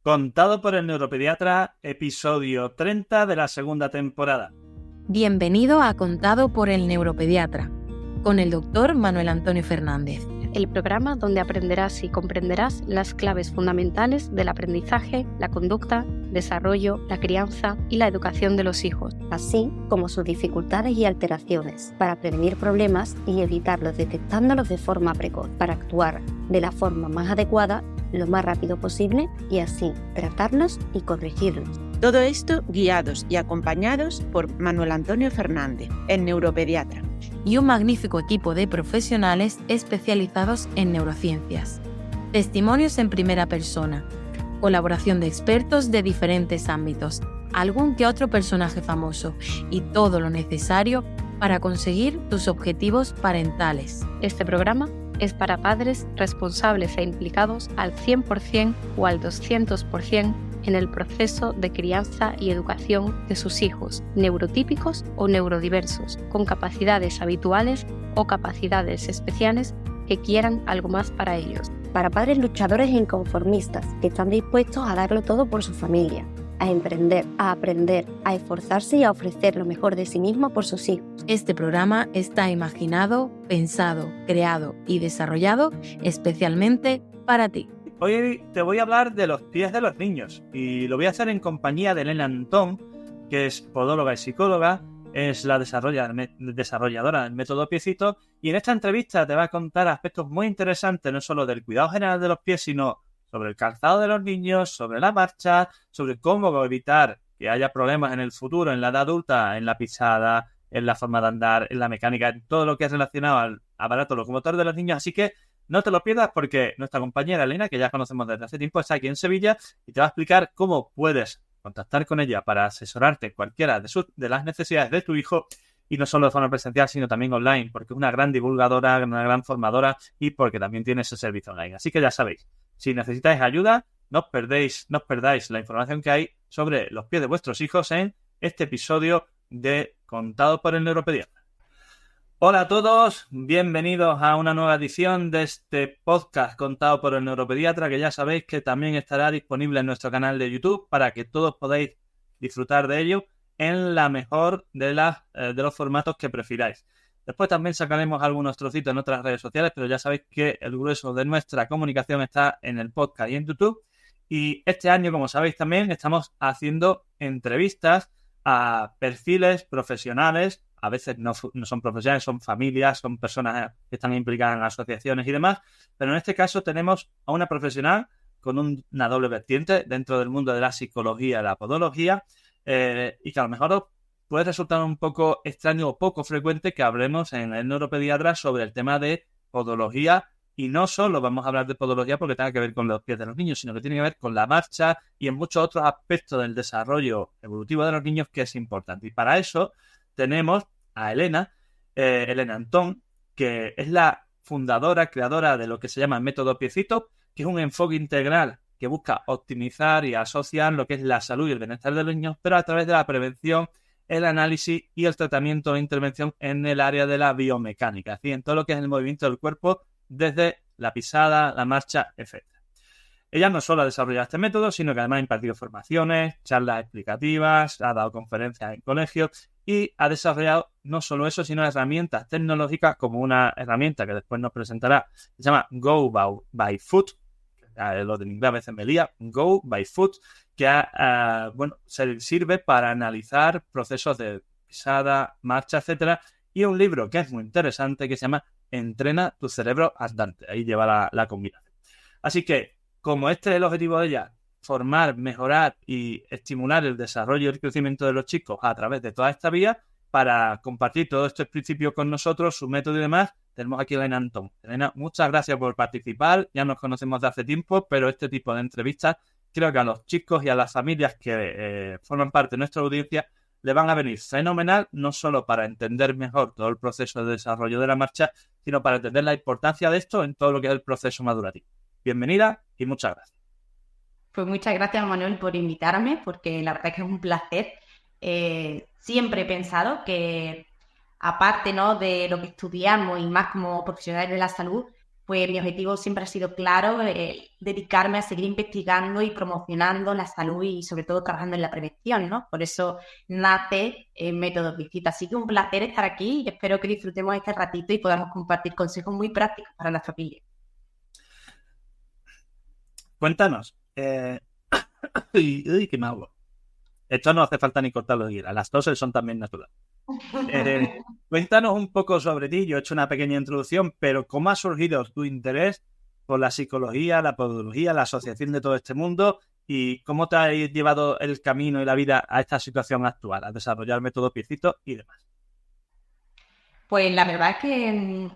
Contado por el neuropediatra, episodio 30 de la segunda temporada. Bienvenido a Contado por el neuropediatra, con el doctor Manuel Antonio Fernández. El programa donde aprenderás y comprenderás las claves fundamentales del aprendizaje, la conducta, desarrollo, la crianza y la educación de los hijos, así como sus dificultades y alteraciones, para prevenir problemas y evitarlos detectándolos de forma precoz, para actuar de la forma más adecuada lo más rápido posible y así tratarlos y corregirlos. Todo esto guiados y acompañados por Manuel Antonio Fernández, el neuropediatra. Y un magnífico equipo de profesionales especializados en neurociencias. Testimonios en primera persona, colaboración de expertos de diferentes ámbitos, algún que otro personaje famoso y todo lo necesario para conseguir tus objetivos parentales. Este programa es para padres responsables e implicados al 100% o al 200% en el proceso de crianza y educación de sus hijos, neurotípicos o neurodiversos, con capacidades habituales o capacidades especiales que quieran algo más para ellos. Para padres luchadores e inconformistas que están dispuestos a darlo todo por su familia, a emprender, a aprender, a esforzarse y a ofrecer lo mejor de sí mismo por sus hijos. Este programa está imaginado, pensado, creado y desarrollado especialmente para ti. Hoy te voy a hablar de los pies de los niños y lo voy a hacer en compañía de Elena Antón, que es podóloga y psicóloga, es la desarrolladora del método Piecito, y en esta entrevista te va a contar aspectos muy interesantes, no solo del cuidado general de los pies, sino sobre el calzado de los niños, sobre la marcha, sobre cómo evitar que haya problemas en el futuro, en la edad adulta, en la pisada, en la forma de andar, en la mecánica, en todo lo que es relacionado al aparato locomotor de los niños. Así que no te lo pierdas porque nuestra compañera Elena, que ya conocemos desde hace tiempo, está aquí en Sevilla y te va a explicar cómo puedes contactar con ella para asesorarte en cualquiera de las necesidades de tu hijo, y no solo de forma presencial, sino también online, porque es una gran divulgadora, una gran formadora y porque también tiene ese servicio online. Así que ya sabéis, si necesitáis ayuda, no os perdáis la información que hay sobre los pies de vuestros hijos en este episodio de Contado por el neuropediatra. Hola a todos, bienvenidos a una nueva edición de este podcast Contado por el neuropediatra, que ya sabéis que también estará disponible en nuestro canal de YouTube para que todos podáis disfrutar de ello en la mejor de los formatos que prefiráis. Después también sacaremos algunos trocitos en otras redes sociales, pero ya sabéis que el grueso de nuestra comunicación está en el podcast y en YouTube. Y este año, como sabéis, también estamos haciendo entrevistas a perfiles profesionales. A veces no son profesionales, son familias, son personas que están implicadas en asociaciones y demás. Pero en este caso tenemos a una profesional con una doble vertiente dentro del mundo de la psicología y la podología, y que a lo mejor puede resultar un poco extraño o poco frecuente que hablemos en el neuropediatra sobre el tema de podología. Y no solo vamos a hablar de podología porque tenga que ver con los pies de los niños, sino que tiene que ver con la marcha y en muchos otros aspectos del desarrollo evolutivo de los niños, que es importante. Y para eso tenemos a Elena Antón, que es la fundadora, creadora de lo que se llama el método Piecito, que es un enfoque integral que busca optimizar y asociar lo que es la salud y el bienestar de los niños, pero a través de la prevención, el análisis y el tratamiento e intervención en el área de la biomecánica, así en todo lo que es el movimiento del cuerpo, desde la pisada, la marcha, etc. Ella no solo ha desarrollado este método, sino que además ha impartido formaciones, charlas explicativas, ha dado conferencias en colegios y ha desarrollado no solo eso, sino herramientas tecnológicas, como una herramienta que después nos presentará, se llama Go by Foot, lo de inglés a veces me lía, Go by Foot, que sirve para analizar procesos de pisada, marcha, etcétera, y un libro que es muy interesante que se llama Entrena tu cerebro andante. Ahí lleva la combinación. Así que, como este es el objetivo de ella, formar, mejorar y estimular el desarrollo y el crecimiento de los chicos a través de toda esta vía, para compartir todos estos principios con nosotros, su método y demás, tenemos aquí a Elena Antón. Elena, muchas gracias por participar. Ya nos conocemos de hace tiempo, pero este tipo de entrevistas creo que a los chicos y a las familias que forman parte de nuestra audiencia le van a venir fenomenal, no solo para entender mejor todo el proceso de desarrollo de la marcha, sino para entender la importancia de esto en todo lo que es el proceso madurativo. Bienvenida y muchas gracias. Pues muchas gracias, Manuel, por invitarme, porque la verdad es que es un placer. Siempre he pensado que, aparte, ¿no?, de lo que estudiamos y más como profesionales de la salud, pues mi objetivo siempre ha sido claro, dedicarme a seguir investigando y promocionando la salud y sobre todo trabajando en la prevención, ¿no? Por eso nace Método Piscito. Así que un placer estar aquí y espero que disfrutemos este ratito y podamos compartir consejos muy prácticos para la familia. Cuéntanos. Uy, qué me hago. Esto no hace falta ni cortarlo de ira. Las toses son también naturales. Cuéntanos un poco sobre ti. Yo he hecho una pequeña introducción, pero ¿cómo ha surgido tu interés por la psicología, la podología, la asociación de todo este mundo y cómo te ha llevado el camino y la vida a esta situación actual, a desarrollar Método Piscito y demás? Pues la verdad es que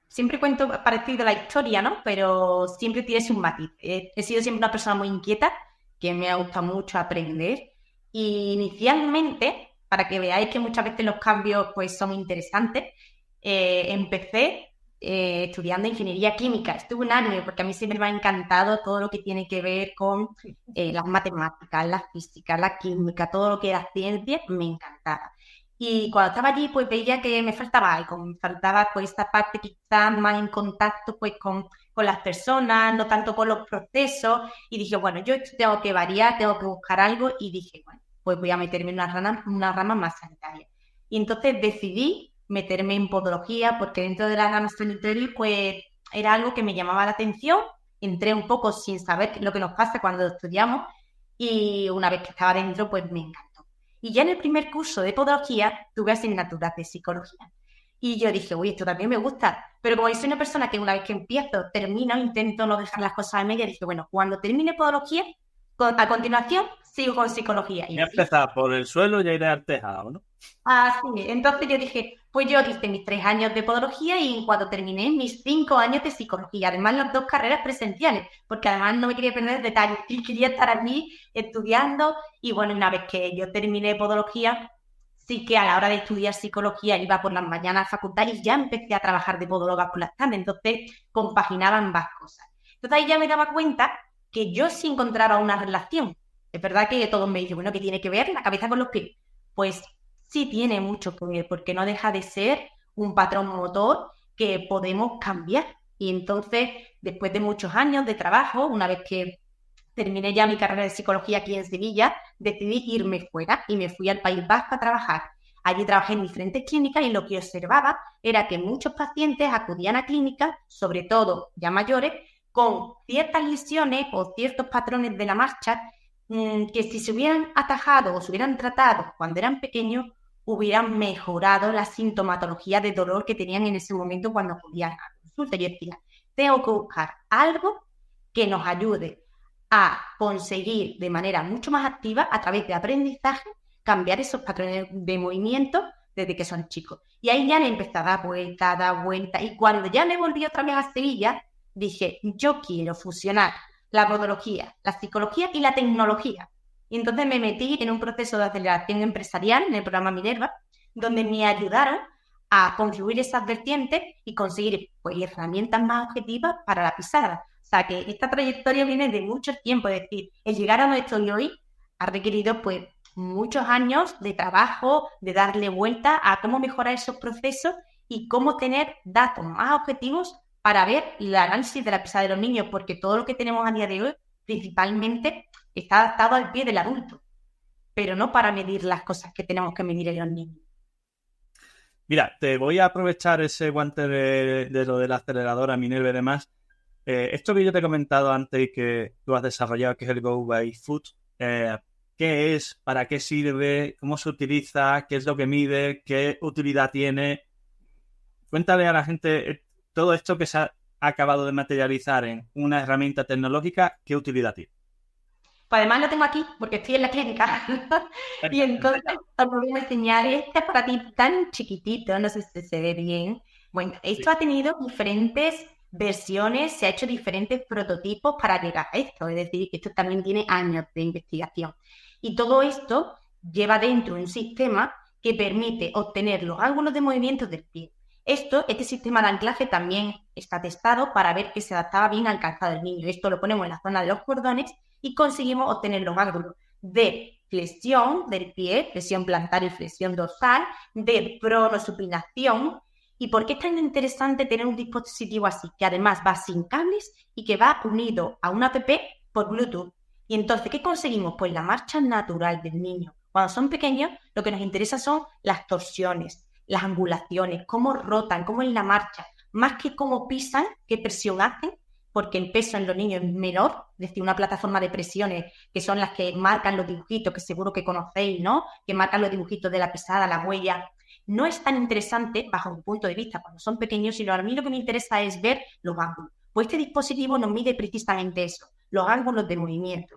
siempre cuento parecido la historia, ¿no? Pero siempre tiene un matiz. He sido siempre una persona muy inquieta, que me ha gustado mucho aprender. Y inicialmente, para que veáis que muchas veces los cambios pues son interesantes, empecé estudiando ingeniería química. Estuve un año porque a mí siempre me ha encantado todo lo que tiene que ver con las matemáticas, la física, la química, todo lo que era ciencia, me encantaba. Y cuando estaba allí, pues veía que me faltaba algo, me faltaba pues esta parte quizás más en contacto pues con las personas, no tanto con los procesos, y dije, bueno, yo esto tengo que variar, tengo que buscar algo, y dije, bueno, pues voy a meterme en una rama más sanitaria. Y entonces decidí meterme en podología, porque dentro de la rama sanitaria pues era algo que me llamaba la atención, entré un poco sin saber lo que nos pasa cuando estudiamos, y una vez que estaba dentro pues me encantó. Y ya en el primer curso de podología tuve asignaturas de psicología. Y yo dije, uy, esto también me gusta. Pero como yo soy una persona que una vez que empiezo, termino, intento no dejar las cosas a media, dije, bueno, cuando termine podología, a continuación sigo con psicología. Y Voy a empezar por el suelo y a ir al tejado, ¿no? así es. Entonces yo dije, pues yo hice mis 3 años de podología y cuando terminé mis 5 años de psicología, además las 2 carreras presenciales, porque además no me quería perder detalles, y quería estar allí estudiando. Y bueno, una vez que yo terminé podología, sí que a la hora de estudiar psicología iba por las mañanas a la facultad y ya empecé a trabajar de podóloga por las tardes, entonces compaginaba ambas cosas. Entonces ahí ya me daba cuenta que yo sí encontraba una relación. Es verdad que todos me dicen, bueno, ¿qué tiene que ver la cabeza con los pies? Pues sí tiene mucho que ver, porque no deja de ser un patrón motor que podemos cambiar. Y entonces, después de muchos años de trabajo, una vez que terminé ya mi carrera de psicología aquí en Sevilla, decidí irme fuera y me fui al País Vasco a trabajar. Allí trabajé en diferentes clínicas y lo que observaba era que muchos pacientes acudían a clínicas, sobre todo ya mayores, con ciertas lesiones o ciertos patrones de la marcha que si se hubieran atajado o se hubieran tratado cuando eran pequeños, hubieran mejorado la sintomatología de dolor que tenían en ese momento cuando acudían a consulta. Yo decía, tengo que buscar algo que nos ayude a conseguir de manera mucho más activa, a través de aprendizaje, cambiar esos patrones de movimiento desde que son chicos. Y ahí ya le empecé a dar vuelta. Y cuando ya me volví otra vez a Sevilla, dije, yo quiero fusionar la podología, la psicología y la tecnología. Y entonces me metí en un proceso de aceleración empresarial en el programa Minerva, donde me ayudaron a confluir esas vertientes y conseguir pues, herramientas más objetivas para la pisada. O sea, que esta trayectoria viene de mucho tiempo, es decir, el llegar a donde estoy hoy ha requerido pues muchos años de trabajo, de darle vuelta a cómo mejorar esos procesos y cómo tener datos más objetivos para ver el análisis de la pisada de los niños, porque todo lo que tenemos a día de hoy principalmente está adaptado al pie del adulto, pero no para medir las cosas que tenemos que medir en los niños. Mira, te voy a aprovechar ese guante de lo de la aceleradora Minerva y demás. Esto que yo te he comentado antes y que tú has desarrollado, que es el Go by Food, ¿qué es? ¿Para qué sirve? ¿Cómo se utiliza? ¿Qué es lo que mide? ¿Qué utilidad tiene? Cuéntale a la gente todo esto que se ha acabado de materializar en una herramienta tecnológica, ¿qué utilidad tiene? Pues además lo tengo aquí porque estoy en la clínica y entonces os voy a enseñar este aparatito tan chiquitito, no sé si se ve bien. Bueno, esto ha tenido diferentes versiones, se ha hecho diferentes prototipos para llegar a esto, es decir, que esto también tiene años de investigación. Y todo esto lleva dentro un sistema que permite obtener los ángulos de movimiento del pie. Este sistema de anclaje también está testado para ver que se adaptaba bien al calzado del niño. Esto lo ponemos en la zona de los cordones y conseguimos obtener los ángulos de flexión del pie, flexión plantar y flexión dorsal, de pronosupinación ¿Y por qué es tan interesante tener un dispositivo así? Que además va sin cables y que va unido a una app por Bluetooth. Y entonces, ¿qué conseguimos? Pues la marcha natural del niño. Cuando son pequeños, lo que nos interesa son las torsiones, las angulaciones, cómo rotan, cómo es la marcha, más que cómo pisan, qué presión hacen, porque el peso en los niños es menor, es decir, una plataforma de presiones que son las que marcan los dibujitos, que seguro que conocéis, ¿no? Que marcan los dibujitos de la pisada, la huella. No es tan interesante, bajo mi punto de vista, cuando son pequeños, sino a mí lo que me interesa es ver los ángulos. Pues este dispositivo nos mide precisamente eso, los ángulos de movimiento.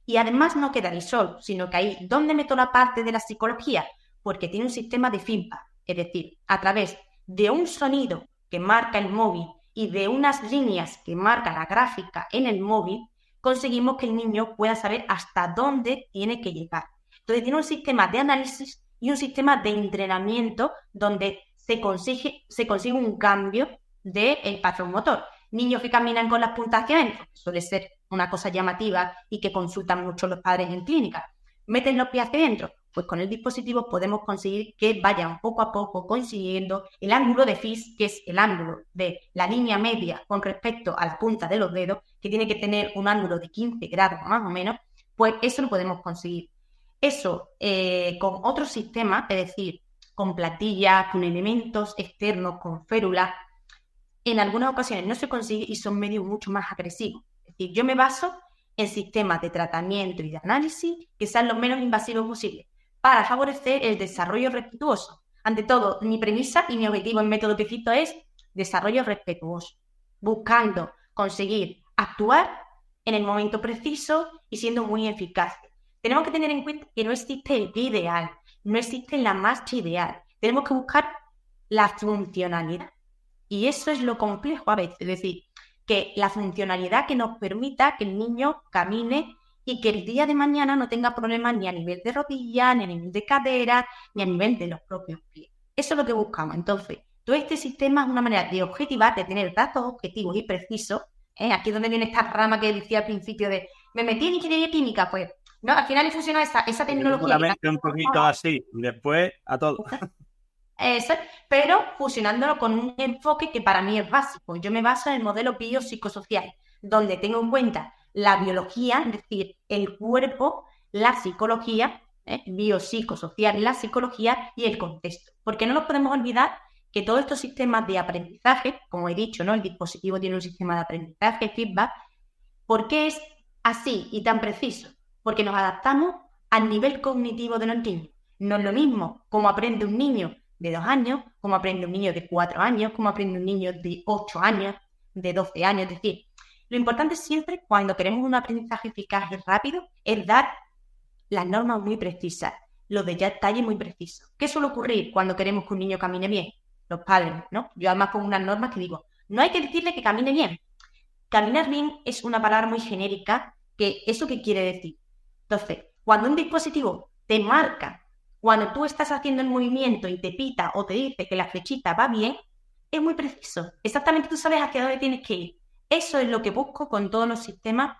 Y además no queda ahí solo, sino que ahí, ¿dónde meto la parte de la psicología? Porque tiene un sistema de feedback, es decir, a través de un sonido que marca el móvil y de unas líneas que marca la gráfica en el móvil, conseguimos que el niño pueda saber hasta dónde tiene que llegar. Entonces tiene un sistema de análisis y un sistema de entrenamiento donde se consigue un cambio del patrón motor. Niños que caminan con las puntas hacia adentro, suele ser una cosa llamativa y que consultan mucho los padres en clínica. ¿Meten los pies hacia adentro? Pues con el dispositivo podemos conseguir que vayan poco a poco consiguiendo el ángulo de FIS, que es el ángulo de la línea media con respecto a la punta de los dedos, que tiene que tener un ángulo de 15 grados más o menos, pues eso lo podemos conseguir. Eso con otros sistemas, es decir, con platillas, con elementos externos, con férulas, en algunas ocasiones no se consigue y son medios mucho más agresivos. Es decir, yo me baso en sistemas de tratamiento y de análisis que sean lo menos invasivos posible para favorecer el desarrollo respetuoso. Ante todo, mi premisa y mi objetivo en Método Piecito es desarrollo respetuoso, buscando conseguir actuar en el momento preciso y siendo muy eficaces. Tenemos que tener en cuenta que no existe el día ideal, no existe la marcha ideal. Tenemos que buscar la funcionalidad. Y eso es lo complejo a veces, es decir, que la funcionalidad que nos permita que el niño camine y que el día de mañana no tenga problemas ni a nivel de rodilla, ni a nivel de cadera, ni a nivel de los propios pies. Eso es lo que buscamos. Entonces, todo este sistema es una manera de objetivar, de tener datos objetivos y precisos. Aquí es donde viene esta rama que decía al principio de me metí en ingeniería química, pues no, al final funciona esa tecnología. Un poquito así, y después a todo. Pero fusionándolo con un enfoque que para mí es básico. Yo me baso en el modelo biopsicosocial, donde tengo en cuenta la biología, es decir, el cuerpo, la psicología, biopsicosocial, la psicología y el contexto. Porque no nos podemos olvidar que todos estos sistemas de aprendizaje, como he dicho, ¿no? El dispositivo tiene un sistema de aprendizaje, feedback. ¿Por qué es así y tan preciso? Porque nos adaptamos al nivel cognitivo de los niños. No es lo mismo cómo aprende un niño de 2 años, cómo aprende un niño de 4 años, cómo aprende un niño de 8 años, de 12 años. Es decir, lo importante siempre cuando queremos un aprendizaje eficaz y rápido es dar las normas muy precisas, los detalles muy precisos. ¿Qué suele ocurrir cuando queremos que un niño camine bien? Los padres, ¿no? Yo además pongo unas normas que digo, no hay que decirle que camine bien. Caminar bien es una palabra muy genérica, que ¿eso qué quiere decir? Entonces, cuando un dispositivo te marca, cuando tú estás haciendo el movimiento y te pita o te dice que la flechita va bien, es muy preciso. Exactamente tú sabes hacia dónde tienes que ir. Eso es lo que busco con todos los sistemas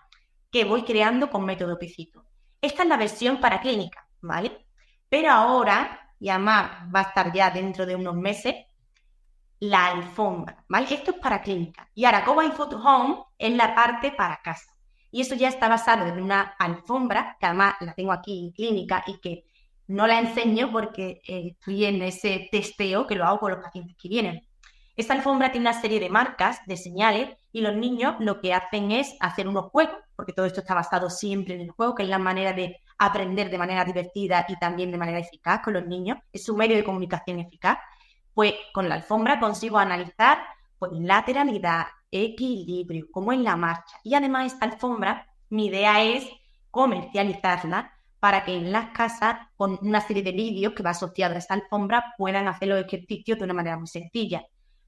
que voy creando con Método Piecito. Esta es la versión para clínica, ¿vale? Pero ahora, y además va a estar ya dentro de unos meses, la alfombra, ¿vale? Esto es para clínica. Y ahora, Go Info to Home es la parte para casa. Y eso ya está basado en una alfombra, que además la tengo aquí en clínica y que no la enseño porque estoy en ese testeo que lo hago con los pacientes que vienen. Esta alfombra tiene una serie de marcas, de señales, y los niños lo que hacen es hacer unos juegos, porque todo esto está basado siempre en el juego, que es la manera de aprender de manera divertida y también de manera eficaz con los niños. Es un medio de comunicación eficaz. Pues con la alfombra consigo analizar pues, lateralidad, equilibrio, cómo es la marcha. Y además esta alfombra, mi idea es comercializarla para que en las casas, con una serie de vídeos que va asociado a esta alfombra, puedan hacer los ejercicios de una manera muy sencilla,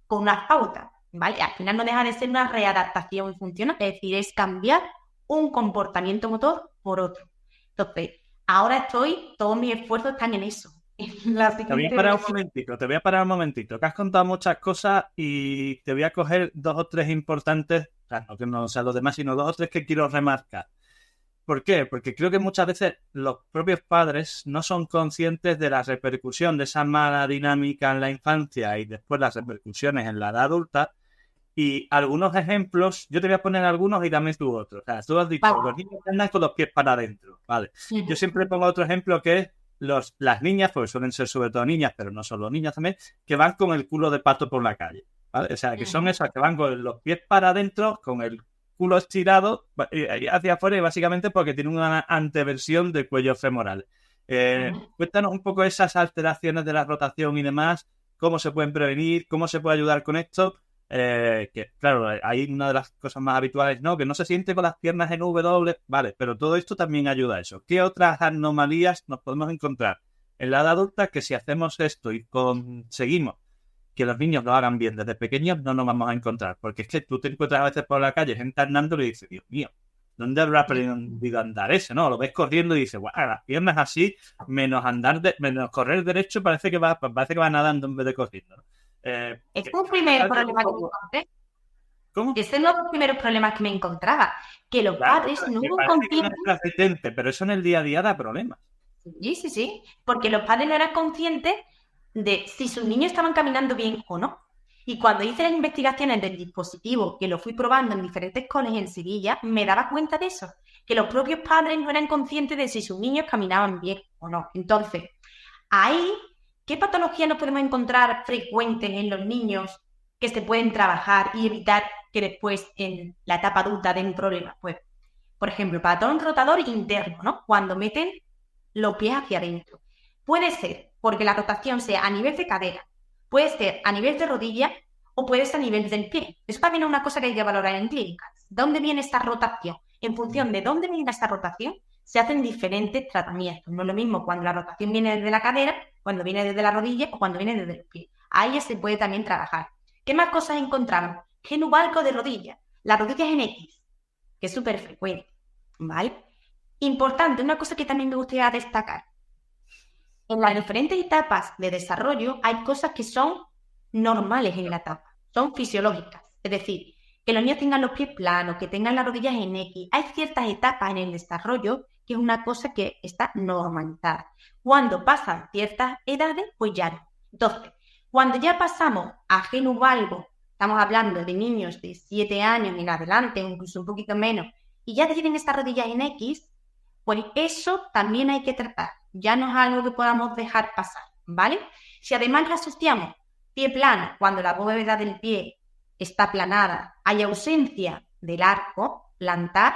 con unas pautas, ¿vale? Al final no deja de ser una readaptación funcional, es decir, es cambiar un comportamiento motor por otro. Entonces, ahora todos mis esfuerzos están en eso. Te voy a parar un momentito, que has contado muchas cosas y te voy a coger 2 o 3 importantes, claro, que no sean los demás, sino 2 o 3 que quiero remarcar. ¿Por qué? Porque creo que muchas veces los propios padres no son conscientes de la repercusión de esa mala dinámica en la infancia y después las repercusiones en la edad adulta. Y algunos ejemplos, yo te voy a poner algunos y también tú otros. O sea, tú has dicho, Vale. los niños andan con los pies para adentro. Vale. Yo siempre pongo otro ejemplo que es las niñas, porque suelen ser sobre todo niñas, pero no solo niñas también, que van con el culo de pato por la calle. ¿Vale? O sea, que son esas que van con los pies para adentro, con el culo estirado hacia afuera y básicamente porque tienen una anteversión del cuello femoral. Cuéntanos un poco esas alteraciones de la rotación y demás, cómo se pueden prevenir, cómo se puede ayudar con esto. Que claro, hay una de las cosas más habituales, ¿no? Que no se siente con las piernas en W, vale, pero todo esto también ayuda a eso. ¿Qué otras anomalías nos podemos encontrar en la edad adulta que si hacemos esto y conseguimos que los niños lo hagan bien desde pequeños, no nos vamos a encontrar? Porque es que tú te encuentras a veces por la calle gente andando y dices, Dios mío, ¿dónde habrá aprendido a andar ese? ¿No? Lo ves corriendo y dices, guau, las piernas así, menos correr derecho, parece que va nadando en vez de corriendo, ¿no? Es un primer problema que me encontré. ¿Cómo? Ese es uno de los primeros problemas que me encontraba, que los Claro, padres no me eran parece que no conscientes. es trascendente, pero eso en el día a día da problemas. Sí, porque los padres no eran conscientes de si sus niños estaban caminando bien o no. Y cuando hice las investigaciones del dispositivo, que lo fui probando en diferentes colegios en Sevilla, me daba cuenta de eso, que los propios padres no eran conscientes de si sus niños caminaban bien o no. Entonces, ahí, ¿qué patologías nos podemos encontrar frecuentes en los niños que se pueden trabajar y evitar que después en la etapa adulta den problemas? Pues, por ejemplo, patrón rotador interno, ¿no? Cuando meten los pies hacia adentro. Puede ser porque la rotación sea a nivel de cadera, puede ser a nivel de rodilla o puede ser a nivel del pie. Eso también es una cosa que hay que valorar en clínica. ¿Dónde viene esta rotación? En función de dónde viene esta rotación, se hacen diferentes tratamientos. No es lo mismo cuando la rotación viene desde la cadera, cuando viene desde la rodilla o cuando viene desde el pie. Ahí ya se puede también trabajar. ¿Qué más cosas encontramos? Genuvalco de rodilla. La rodilla es en X, que es súper frecuente, ¿vale? Importante, una cosa que también me gustaría destacar. En las diferentes etapas de desarrollo hay cosas que son normales en la etapa, son fisiológicas. Es decir, que los niños tengan los pies planos, que tengan las rodillas en X. Hay ciertas etapas en el desarrollo que es una cosa que está normalizada. Cuando pasan ciertas edades, pues ya no. Entonces, cuando ya pasamos a genuvalgo, estamos hablando de niños de 7 años en adelante, incluso un poquito menos, y ya tienen estas rodillas en X, pues eso también hay que tratar. Ya no es algo que podamos dejar pasar, ¿vale? Si además lo asociamos pie plano, cuando la bóveda del pie está aplanada, hay ausencia del arco plantar,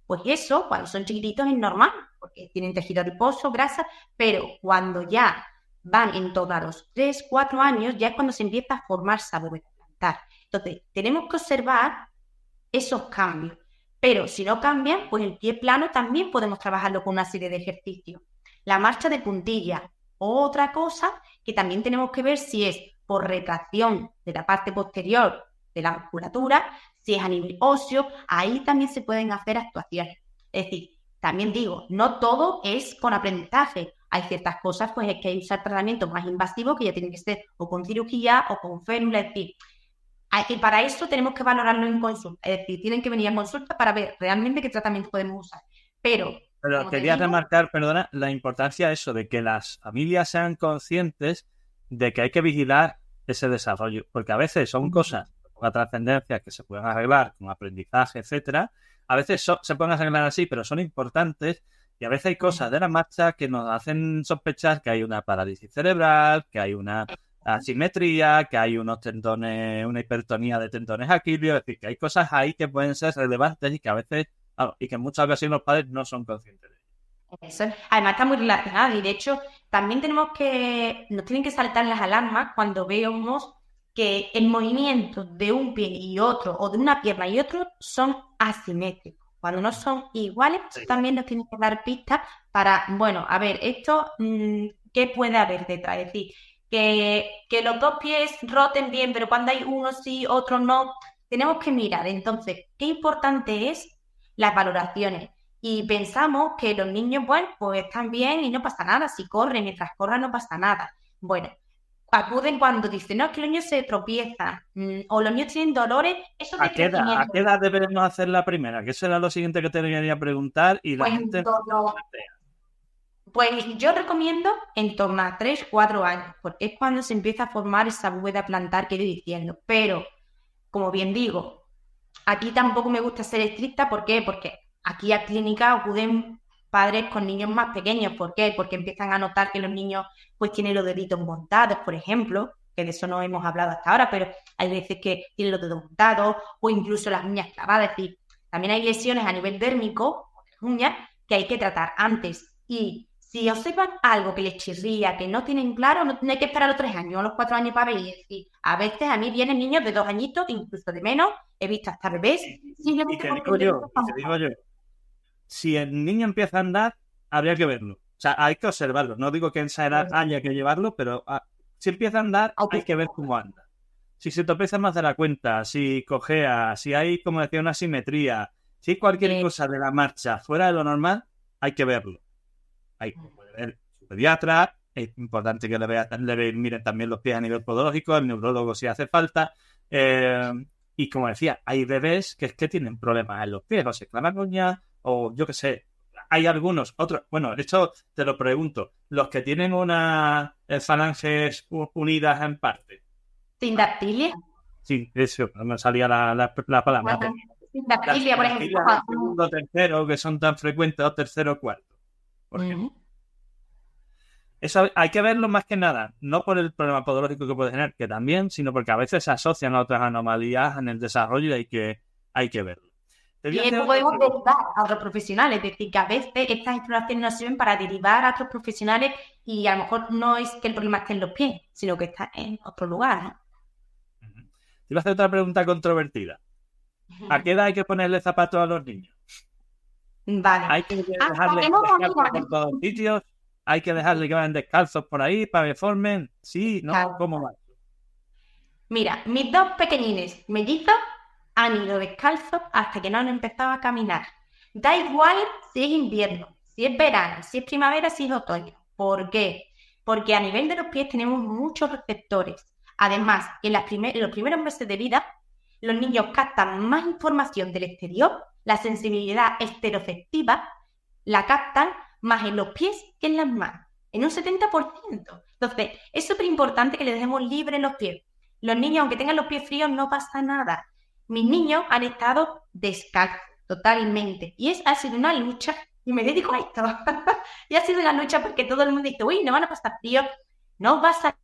pues eso, cuando son chiquititos es normal, porque tienen tejido adiposo, grasa, pero cuando ya van en torno a los 3, 4 años, ya es cuando se empieza a formar esa bóveda plantar. Entonces, tenemos que observar esos cambios. Pero si no cambian, pues el pie plano también podemos trabajarlo con una serie de ejercicios. La marcha de puntilla, otra cosa que también tenemos que ver si es por retracción de la parte posterior de la musculatura, si es a nivel óseo, ahí también se pueden hacer actuaciones. Es decir, también digo, no todo es con aprendizaje. Hay ciertas cosas pues es que hay que usar tratamientos más invasivos que ya tienen que ser o con cirugía o con férula, es decir, y para eso tenemos que valorarlo en consulta, es decir, tienen que venir a consulta para ver realmente qué tratamiento podemos usar. Pero quería remarcar, perdona, la importancia de eso, de que las familias sean conscientes de que hay que vigilar ese desarrollo, porque a veces son cosas de poca trascendencia que se pueden arreglar con aprendizaje, etcétera. A veces se pueden arreglar así, pero son importantes, y a veces hay cosas de la marcha que nos hacen sospechar que hay una parálisis cerebral, que hay una asimetría, que hay unos tendones, una hipertonía de tendones aquilios, es decir, que hay cosas ahí que pueden ser relevantes y que a veces, y que en muchas ocasiones los padres no son conscientes de ello. Eso, además está muy relacionado y de hecho también nos tienen que saltar las alarmas cuando vemos que el movimiento de un pie y otro o de una pierna y otro son asimétricos. Cuando no son iguales, sí, también nos tienen que dar pistas para, bueno, a ver, esto, ¿qué puede haber detrás? Es decir, que los dos pies roten bien, pero cuando hay uno sí, otro no, tenemos que mirar. Entonces, qué importante es las valoraciones. Y pensamos que los niños, bueno, pues están bien y no pasa nada. Si corren, mientras corran no pasa nada. Bueno, acuden cuando dicen, no, es que los niños se tropiezan o los niños tienen dolores, eso de ¿A qué edad debemos hacer la primera? Que eso era lo siguiente que te quería preguntar y la Pues, gente... pues yo recomiendo en torno a 3-4 años, porque es cuando se empieza a formar esa bóveda plantar que estoy diciendo. Pero, como bien digo, aquí tampoco me gusta ser estricta. ¿Por qué? Porque aquí a clínica acuden padres con niños más pequeños. ¿Por qué? Porque empiezan a notar que los niños pues tienen los deditos montados, por ejemplo, que de eso no hemos hablado hasta ahora, pero hay veces que tienen los dedos montados o incluso las uñas clavadas. Es decir, también hay lesiones a nivel dérmico, uñas, que hay que tratar antes. Y si observan algo que les chirría, que no tienen claro, no hay que esperar los 3 años o los 4 años para ver. Es decir, a veces a mí vienen niños de 2 añitos, incluso de menos, he visto hasta bebés. Y que digo yo, si el niño empieza a andar, habría que verlo. O sea, hay que observarlo. No digo que en esa edad haya que llevarlo, pero si empieza a andar, hay que ver cómo anda. Si se tropieza más de la cuenta, si cojea, si hay, como decía, una asimetría, si hay cualquier cosa de la marcha fuera de lo normal, hay que verlo. Hay que ver su pediatra, es importante que le miren también los pies a nivel podológico, el neurólogo si hace falta. Y como decía, hay bebés que es que tienen problemas en los pies, o se clavan uñas, o yo qué sé. Hay algunos, otros, bueno, de hecho te lo pregunto, los que tienen unas falanges unidas en parte. ¿Sindactilia? Sí, eso, no me salía la palabra. Sindactilia, por ejemplo. Segundo, tercero, que son tan frecuentes, o tercero, cuarto. Por ejemplo. Eso hay que verlo más que nada, no por el problema podológico que puede tener, que también, sino porque a veces se asocian a otras anomalías en el desarrollo y hay que verlo. Y esto podemos derivar a otros profesionales, es decir, que a veces estas exploraciones nos sirven para derivar a otros profesionales y a lo mejor no es que el problema esté en los pies, sino que está en otro lugar, ¿no? Te iba a hacer otra pregunta controvertida. ¿A qué edad hay que ponerle zapatos a los niños? Vale. ¿Hay que dejarle descalzos por todos sitios? ¿Hay que dejarle que vayan descalzos por ahí para que formen? ¿Sí? ¿No? Claro. ¿Cómo va? Mira, mis 2 pequeñines mellizos han ido descalzos hasta que no han empezado a caminar. Da igual si es invierno, si es verano, si es primavera, si es otoño. ¿Por qué? Porque a nivel de los pies tenemos muchos receptores. Además, en los primeros meses de vida, los niños captan más información del exterior, la sensibilidad estereoceptiva la captan más en los pies que en las manos, en un 70%. Entonces, es súper importante que les dejemos libres los pies. Los niños, aunque tengan los pies fríos, no pasa nada. Mis niños han estado descalzos totalmente y ha sido una lucha y me dedico a esto. Y ha sido una lucha porque todo el mundo dice, uy, no van a pasar frío, no vas a...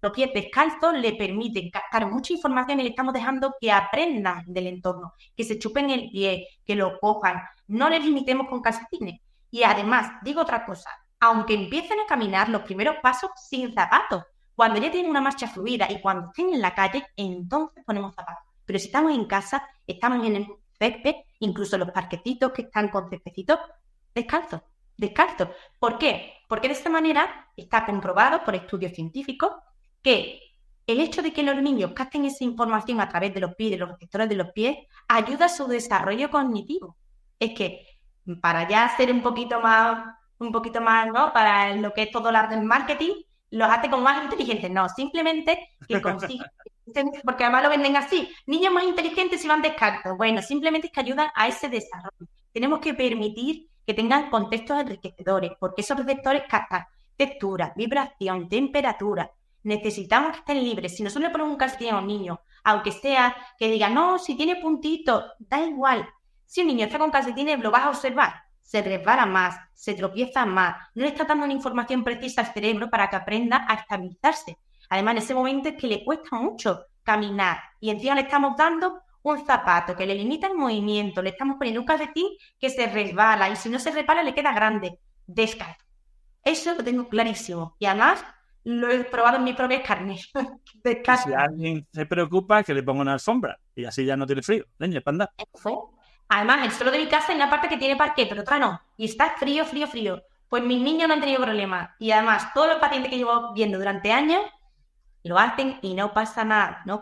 Los pies descalzos le permiten captar mucha información y le estamos dejando que aprendan del entorno, que se chupen el pie, que lo cojan. No les limitemos con calcetines. Y además, digo otra cosa, aunque empiecen a caminar los primeros pasos sin zapatos, cuando ya tienen una marcha fluida y cuando estén en la calle, entonces ponemos zapatos. Pero si estamos en casa, estamos en el césped, incluso los parquecitos que están con céspeditos, descalzos. ¿Por qué? Porque de esta manera está comprobado por estudios científicos que el hecho de que los niños capten esa información a través de los pies, de los receptores de los pies, ayuda a su desarrollo cognitivo. Es que para ya ser un poquito más, ¿no? Para lo que es todo el arte del marketing, los hace como más inteligentes. No, simplemente que consiguen, porque además lo venden así, niños más inteligentes si van descalzos. Bueno, simplemente es que ayudan a ese desarrollo. Tenemos que permitir que tengan contextos enriquecedores, porque esos receptores captan textura, vibración, temperatura. Necesitamos que estén libres. Si nosotros le ponemos un calcetín a un niño, aunque sea que diga, no, si tiene puntitos, da igual. Si un niño está con calcetines, lo vas a observar. Se resbala más, se tropieza más. No le está dando una información precisa al cerebro para que aprenda a estabilizarse. Además, en ese momento es que le cuesta mucho caminar. Y encima le estamos dando un zapato que le limita el movimiento. Le estamos poniendo un calcetín que se resbala. Y si no se resbala, le queda grande. Descalzo. Eso lo tengo clarísimo. Y además, lo he probado en mis propias carnes. Si alguien se preocupa, que le ponga una alfombra. Y así ya no tiene frío. Leña, para andar. Además, el suelo de mi casa es una parte que tiene parquet, pero otra no. Y está frío. Pues mis niños no han tenido problemas. Y además, todos los pacientes que llevo viendo durante años lo hacen y no pasa nada. No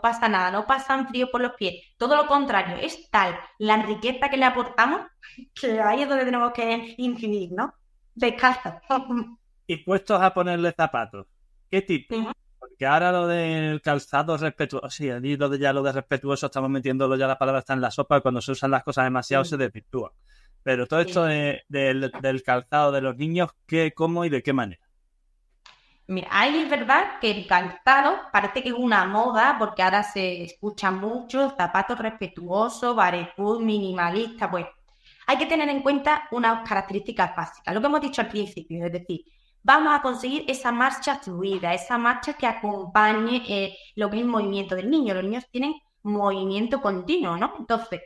pasan frío por los pies. Todo lo contrario, es tal la riqueza que le aportamos que ahí es donde tenemos que incidir, ¿no? Descalzo. Y puestos a ponerle zapatos, ¿qué tipo? Ujú. Porque ahora lo del calzado respetuoso, sí, allí lo de respetuoso estamos metiéndolo ya, la palabra está en la sopa, cuando se usan las cosas demasiado Sí. se desvirtúan. Pero todo esto del calzado de los niños, ¿qué, cómo y de qué manera? Mira, ahí es verdad que el calzado parece que es una moda porque ahora se escucha mucho zapatos respetuosos, barefoot, minimalista. Pues hay que tener en cuenta unas características básicas, lo que hemos dicho al principio, es decir, vamos a conseguir esa marcha fluida, esa marcha que acompañe lo que es el movimiento del niño. Los niños tienen movimiento continuo, ¿no? Entonces,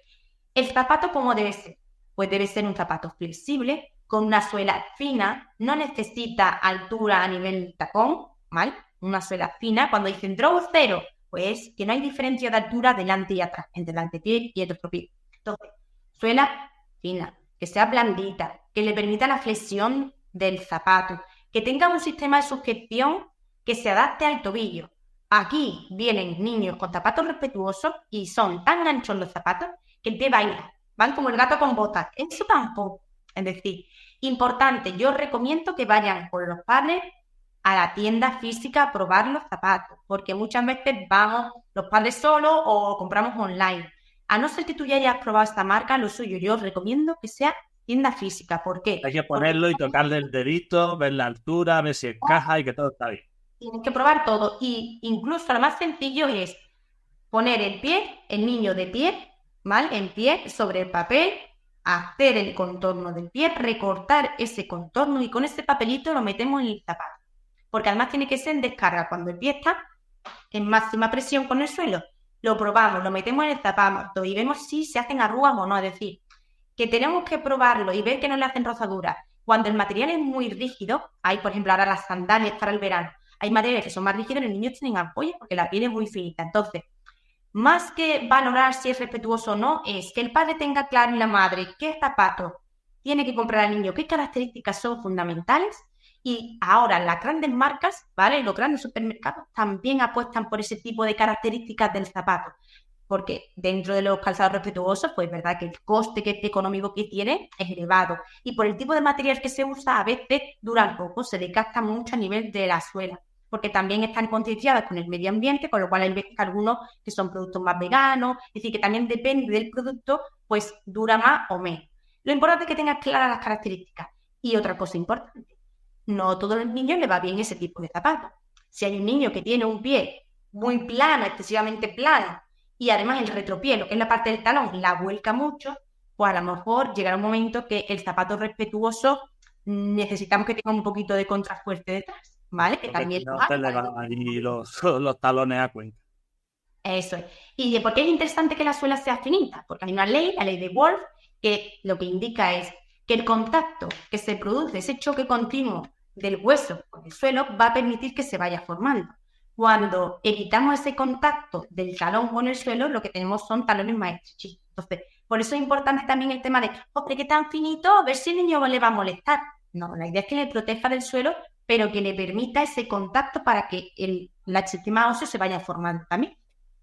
¿el zapato cómo debe ser? Pues debe ser un zapato flexible, con una suela fina, no necesita altura a nivel tacón, ¿vale? Una suela fina. Cuando dicen draw cero, pues que no hay diferencia de altura delante y atrás, entre el antepié y el otro pie. Entonces, suela fina, que sea blandita, que le permita la flexión del zapato, que tenga un sistema de sujeción que se adapte al tobillo. Aquí vienen niños con zapatos respetuosos y son tan anchos los zapatos que el pie baila, van como el gato con botas. Eso tampoco. Es decir, importante, yo recomiendo que vayan con los padres a la tienda física a probar los zapatos, porque muchas veces vamos los padres solos o compramos online. A no ser que tú ya hayas probado esta marca, lo suyo yo os recomiendo que sea tienda física. ¿Por qué? Hay que Porque ponerlo y tocarle el dedito, ver la altura, ver si encaja y que todo está bien. tienes que probar todo. Y incluso lo más sencillo es poner el pie, el niño de pie, ¿vale? En pie sobre el papel, hacer el contorno del pie, recortar ese contorno y con ese papelito lo metemos en el zapato. Porque además tiene que ser en descarga. Cuando el pie está en máxima presión con el suelo, lo probamos, lo metemos en el zapato y vemos si se hacen arrugas o no. Es decir, que tenemos que probarlo y ver que no le hacen rozaduras. Cuando el material es muy rígido, hay por ejemplo ahora las sandalias para el verano, hay materiales que son más rígidos y los niños tienen ampollas porque la piel es muy finita. Entonces, más que valorar si es respetuoso o no, es que el padre tenga claro en la madre qué zapatos tiene que comprar al niño, qué características son fundamentales. Y ahora las grandes marcas, ¿vale? Los grandes supermercados también apuestan por ese tipo de características del zapato. Porque dentro de los calzados respetuosos, pues es verdad que el coste económico que tiene es elevado. Y por el tipo de material que se usa, a veces duran poco, se desgasta mucho a nivel de la suela. Porque también están concienciadas con el medio ambiente, con lo cual hay veces algunos que son productos más veganos, es decir, que también depende del producto, pues dura más o menos. Lo importante es que tengas claras las características. Y otra cosa importante, no a todos los niños le va bien ese tipo de zapatos. Si hay un niño que tiene un pie muy plano, excesivamente plano, y además el retropié, lo que es la parte del talón, la vuelca mucho, pues a lo mejor llegará un momento que el zapato respetuoso necesitamos que tenga un poquito de contrafuerte detrás, ¿vale? Que Porque también si no te le van ahí los talones a cuenta. Eso es. ¿Y por qué es interesante que la suela sea finita? Porque hay una ley, la ley de Wolff, que lo que indica es que el contacto que se produce, ese choque continuo del hueso con el suelo, va a permitir que se vaya formando. Cuando evitamos ese contacto del talón con el suelo, lo que tenemos son talones más estrechitos. Entonces, por eso es importante también el tema de, hombre, qué tan finito, a ver si el niño le va a molestar. No, la idea es que le proteja del suelo, pero que le permita ese contacto para que el sistema óseo se vaya formando también.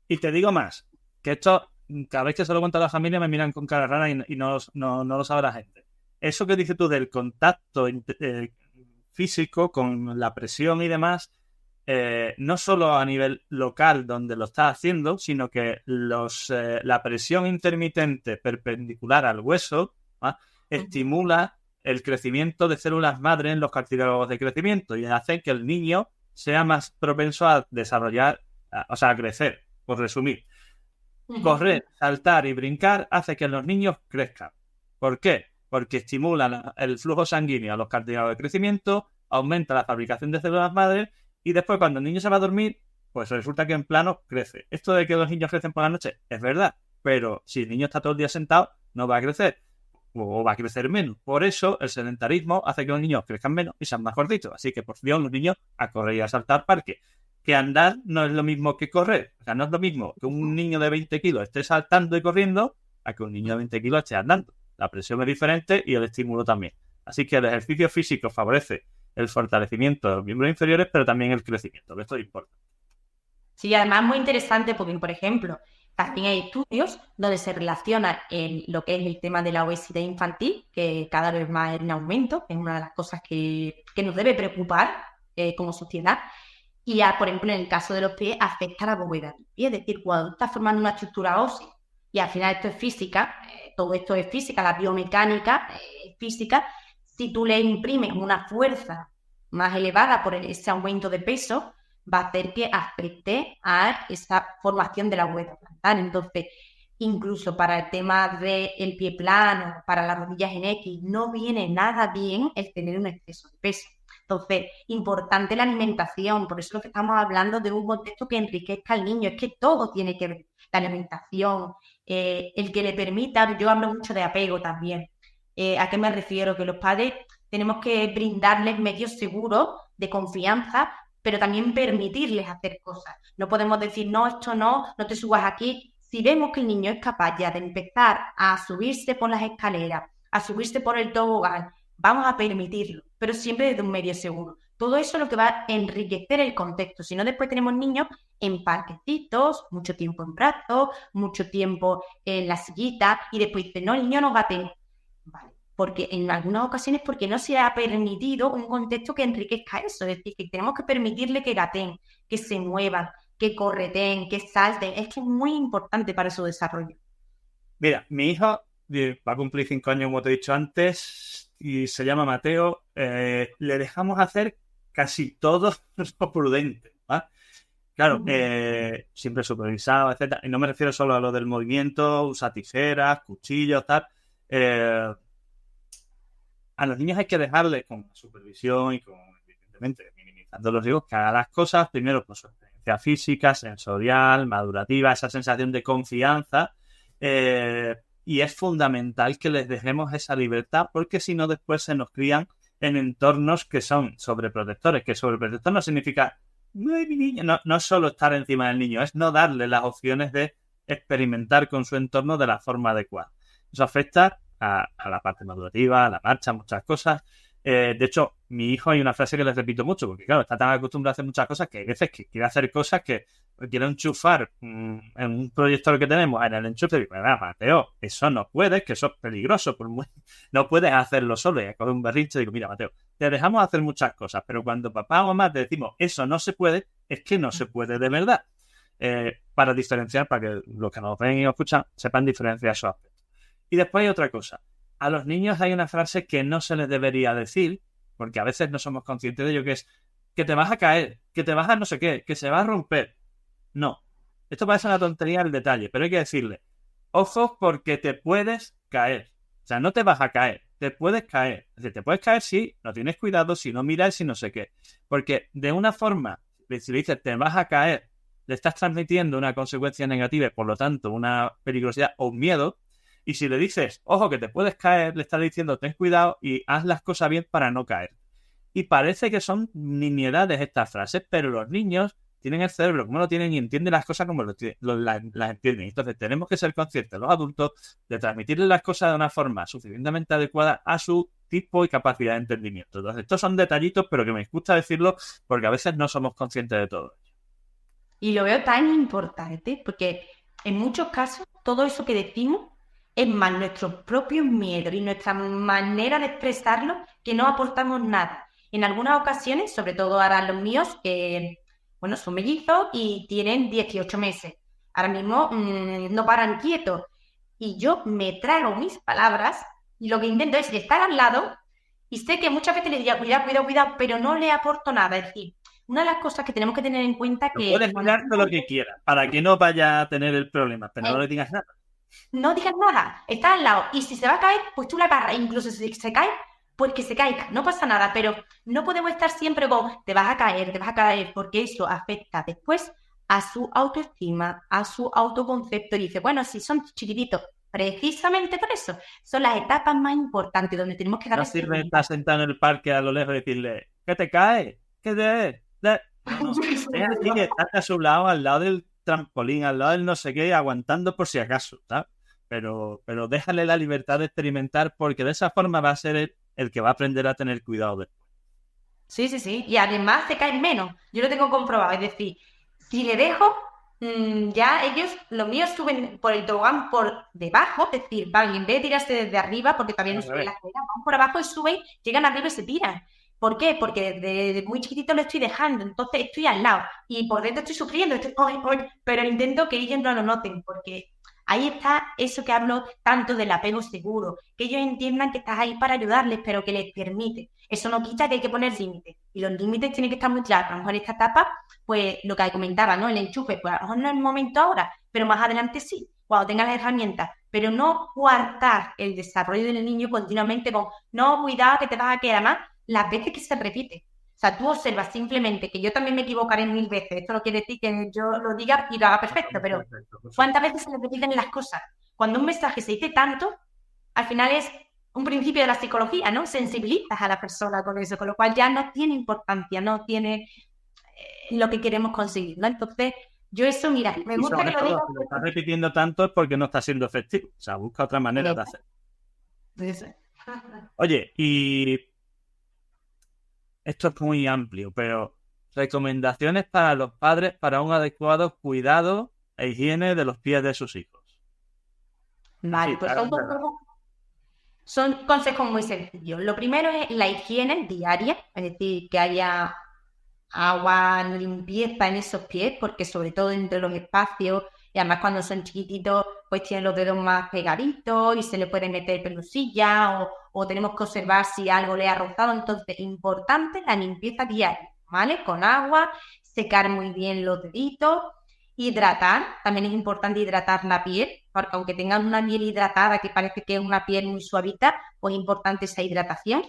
Y te digo más, que esto, cada vez que se lo cuento a la familia me miran con cara rara y no lo sabe la gente. Eso que dices tú del contacto físico con la presión y demás, no solo a nivel local donde lo estás haciendo, sino que la presión intermitente perpendicular al hueso estimula el crecimiento de células madre en los cartílagos de crecimiento y hace que el niño sea más propenso a desarrollar, a crecer, por resumir. Correr, saltar y brincar hace que los niños crezcan. ¿Por qué? Porque estimulan el flujo sanguíneo a los cartílagos de crecimiento, aumenta la fabricación de células madre y después cuando el niño se va a dormir, pues resulta que en plano crece. Esto de que los niños crecen por la noche es verdad, pero si el niño está todo el día sentado, no va a crecer o va a crecer menos. Por eso el sedentarismo hace que los niños crezcan menos y sean más gorditos. Así que por Dios, los niños a correr y a saltar parque. Que andar no es lo mismo que correr. O sea, no es lo mismo que un niño de 20 kilos esté saltando y corriendo a que un niño de 20 kilos esté andando. La presión es diferente y el estímulo también. Así que el ejercicio físico favorece el fortalecimiento de los miembros inferiores, pero también el crecimiento, que esto importa. Sí, además muy interesante porque, por ejemplo, También hay estudios donde se relaciona lo que es el tema de la obesidad infantil, que cada vez más es en aumento, es una de las cosas que nos debe preocupar como sociedad. Y, por ejemplo, en el caso de los pies, afecta a la bóveda del pie. Es decir, cuando estás formando una estructura ósea, y al final esto es física, todo esto es física, la biomecánica es física, si tú le imprimes una fuerza más elevada por ese aumento de peso, va a hacer que afecte a esa formación de la bóveda plantar. Entonces, incluso para el tema del pie plano, para las rodillas en X, no viene nada bien el tener un exceso de peso. Entonces, importante la alimentación, por eso lo que estamos hablando de un contexto que enriquezca al niño, es que todo tiene que ver, la alimentación, el que le permita, yo hablo mucho de apego también. ¿A qué me refiero? Que los padres tenemos que brindarles medios seguros de confianza, pero también permitirles hacer cosas. No podemos decir, no, esto no te subas aquí. Si vemos que el niño es capaz ya de empezar a subirse por las escaleras, a subirse por el tobogán, vamos a permitirlo, pero siempre desde un medio seguro. Todo eso es lo que va a enriquecer el contexto. Si no, después tenemos niños en parquecitos, mucho tiempo en brazos, mucho tiempo en la sillita, y después dicen, no, el niño no gatea. Vale, porque en algunas ocasiones porque no se ha permitido un contexto que enriquezca eso. Es decir, que tenemos que permitirle que gateen, que se muevan, que correteen, que salten. Es que es muy importante para su desarrollo. Mira, mi hijo va a cumplir 5 años, como te he dicho antes, y se llama Mateo. Le dejamos hacer casi todo lo prudente, ¿vale? Claro, siempre supervisado, etcétera. Y no me refiero solo a lo del movimiento, usar tijeras, cuchillos, tal. A los niños hay que dejarles con supervisión y evidentemente, minimizando los riesgos, que haga las cosas primero por su experiencia física, sensorial, madurativa, esa sensación de confianza. Y es fundamental que les dejemos esa libertad, porque si no después se nos crían en entornos que son sobreprotectores. Que sobreprotector no significa mi niño, no solo estar encima del niño, es no darle las opciones de experimentar con su entorno de la forma adecuada. Eso afecta a la parte madurativa, a la marcha, muchas cosas. De hecho, mi hijo, hay una frase que les repito mucho, porque claro, está tan acostumbrado a hacer muchas cosas que hay veces que quiere hacer cosas que quiere enchufar en un proyector que tenemos en el enchufe y digo, Mateo, eso no puedes, que eso es peligroso, no puedes hacerlo solo. Y coge un berrinche y digo, mira, Mateo, te dejamos hacer muchas cosas, pero cuando papá o mamá te decimos eso no se puede, es que no se puede de verdad. Para diferenciar, para que los que nos ven y nos escuchan sepan diferenciar esos aspectos. Y después hay otra cosa. A los niños hay una frase que no se les debería decir, porque a veces no somos conscientes de ello, que es que te vas a caer, que te vas a no sé qué, que se va a romper. No. Esto parece una tontería el detalle, pero hay que decirle, ojo porque te puedes caer. O sea, no te vas a caer, te puedes caer. Es decir, te puedes caer si no tienes cuidado, si no miras, si no sé qué. Porque de una forma, si le dices te vas a caer, le estás transmitiendo una consecuencia negativa y por lo tanto una peligrosidad o un miedo. Y si le dices, ojo que te puedes caer, le estás diciendo ten cuidado y haz las cosas bien para no caer. Y parece que son nimiedades estas frases, pero los niños tienen el cerebro como lo tienen y entienden las cosas como las entienden. Entonces tenemos que ser conscientes los adultos de transmitirles las cosas de una forma suficientemente adecuada a su tipo y capacidad de entendimiento. Entonces estos son detallitos, pero que me gusta decirlo porque a veces no somos conscientes de todo. Y lo veo tan importante porque en muchos casos todo eso que decimos es más nuestros propios miedos y nuestra manera de expresarlo que no aportamos nada. En algunas ocasiones, sobre todo ahora los míos, que bueno, son mellizos y tienen 18 meses. Ahora mismo no paran quietos. Y yo me trago mis palabras y lo que intento es estar al lado y sé que muchas veces les digo cuidado, pero no le aporto nada. Es decir, una de las cosas que tenemos que tener en cuenta que... Puedes mirar todo lo que quieras para que no vaya a tener el problema, pero no le digas nada. No digas nada, está al lado. Y si se va a caer, pues tú la agarras. Incluso si se cae, pues que se caiga. No pasa nada, pero no podemos estar siempre con te vas a caer, porque eso afecta después a su autoestima, a su autoconcepto. Y dice, bueno, si son chiquititos, precisamente por eso. Son las etapas más importantes donde tenemos que dar... No sirve estar sentado en el parque a lo lejos y decirle, ¿qué te cae? ¿Qué te...? No, que estar a su lado, al lado del trampolín, al lado del no sé qué, aguantando por si acaso, ¿sabes? Pero déjale la libertad de experimentar, porque de esa forma va a ser el que va a aprender a tener cuidado después. Sí. Y además se caen menos. Yo lo tengo comprobado. Es decir, si le dejo, ya los míos suben por el tobogán por debajo, es decir, van en vez de tirarse desde arriba, porque todavía no suben la escalera, van por abajo y suben, llegan arriba y se tiran. ¿Por qué? Porque desde muy chiquitito lo estoy dejando, entonces estoy al lado y por dentro estoy sufriendo, pero intento que ellos no lo noten, porque ahí está eso que hablo tanto del apego seguro, que ellos entiendan que estás ahí para ayudarles, pero que les permite. Eso no quita que hay que poner límites, y los límites tienen que estar muy claros. A lo mejor en esta etapa, pues lo que comentaba, ¿no? El enchufe, pues a lo mejor no es el momento ahora, pero más adelante sí, cuando tengas las herramientas, pero no coartar el desarrollo del niño continuamente con, no, cuidado que te vas a quedar más, las veces que se repite. O sea, tú observas simplemente, que yo también me equivocaré 1000 veces, esto no quiere decir que yo lo diga y lo haga perfecto, pero ¿cuántas veces se repiten las cosas? Cuando un mensaje se dice tanto, al final es un principio de la psicología, ¿no? Sensibilizas a la persona con eso, con lo cual ya no tiene importancia, no tiene lo que queremos conseguir, ¿no? Entonces, yo eso, mira, me gusta que lo digas. Si lo estás repitiendo tanto es porque no está siendo efectivo. O sea, busca otra manera de hacer. Oye, y esto es muy amplio, pero recomendaciones para los padres para un adecuado cuidado e higiene de los pies de sus hijos. Vale, Sí, pues claro, son consejos muy sencillos. Lo primero es la higiene diaria, es decir, que haya agua, limpieza en esos pies, porque sobre todo entre los espacios, y además cuando son chiquititos, pues tienen los dedos más pegaditos y se le puede meter pelusilla o tenemos que observar si algo le ha rozado. Entonces, importante la limpieza diaria, ¿vale? Con agua, secar muy bien los deditos, hidratar, también es importante hidratar la piel, porque aunque tengan una piel hidratada que parece que es una piel muy suavita, pues es importante esa hidratación.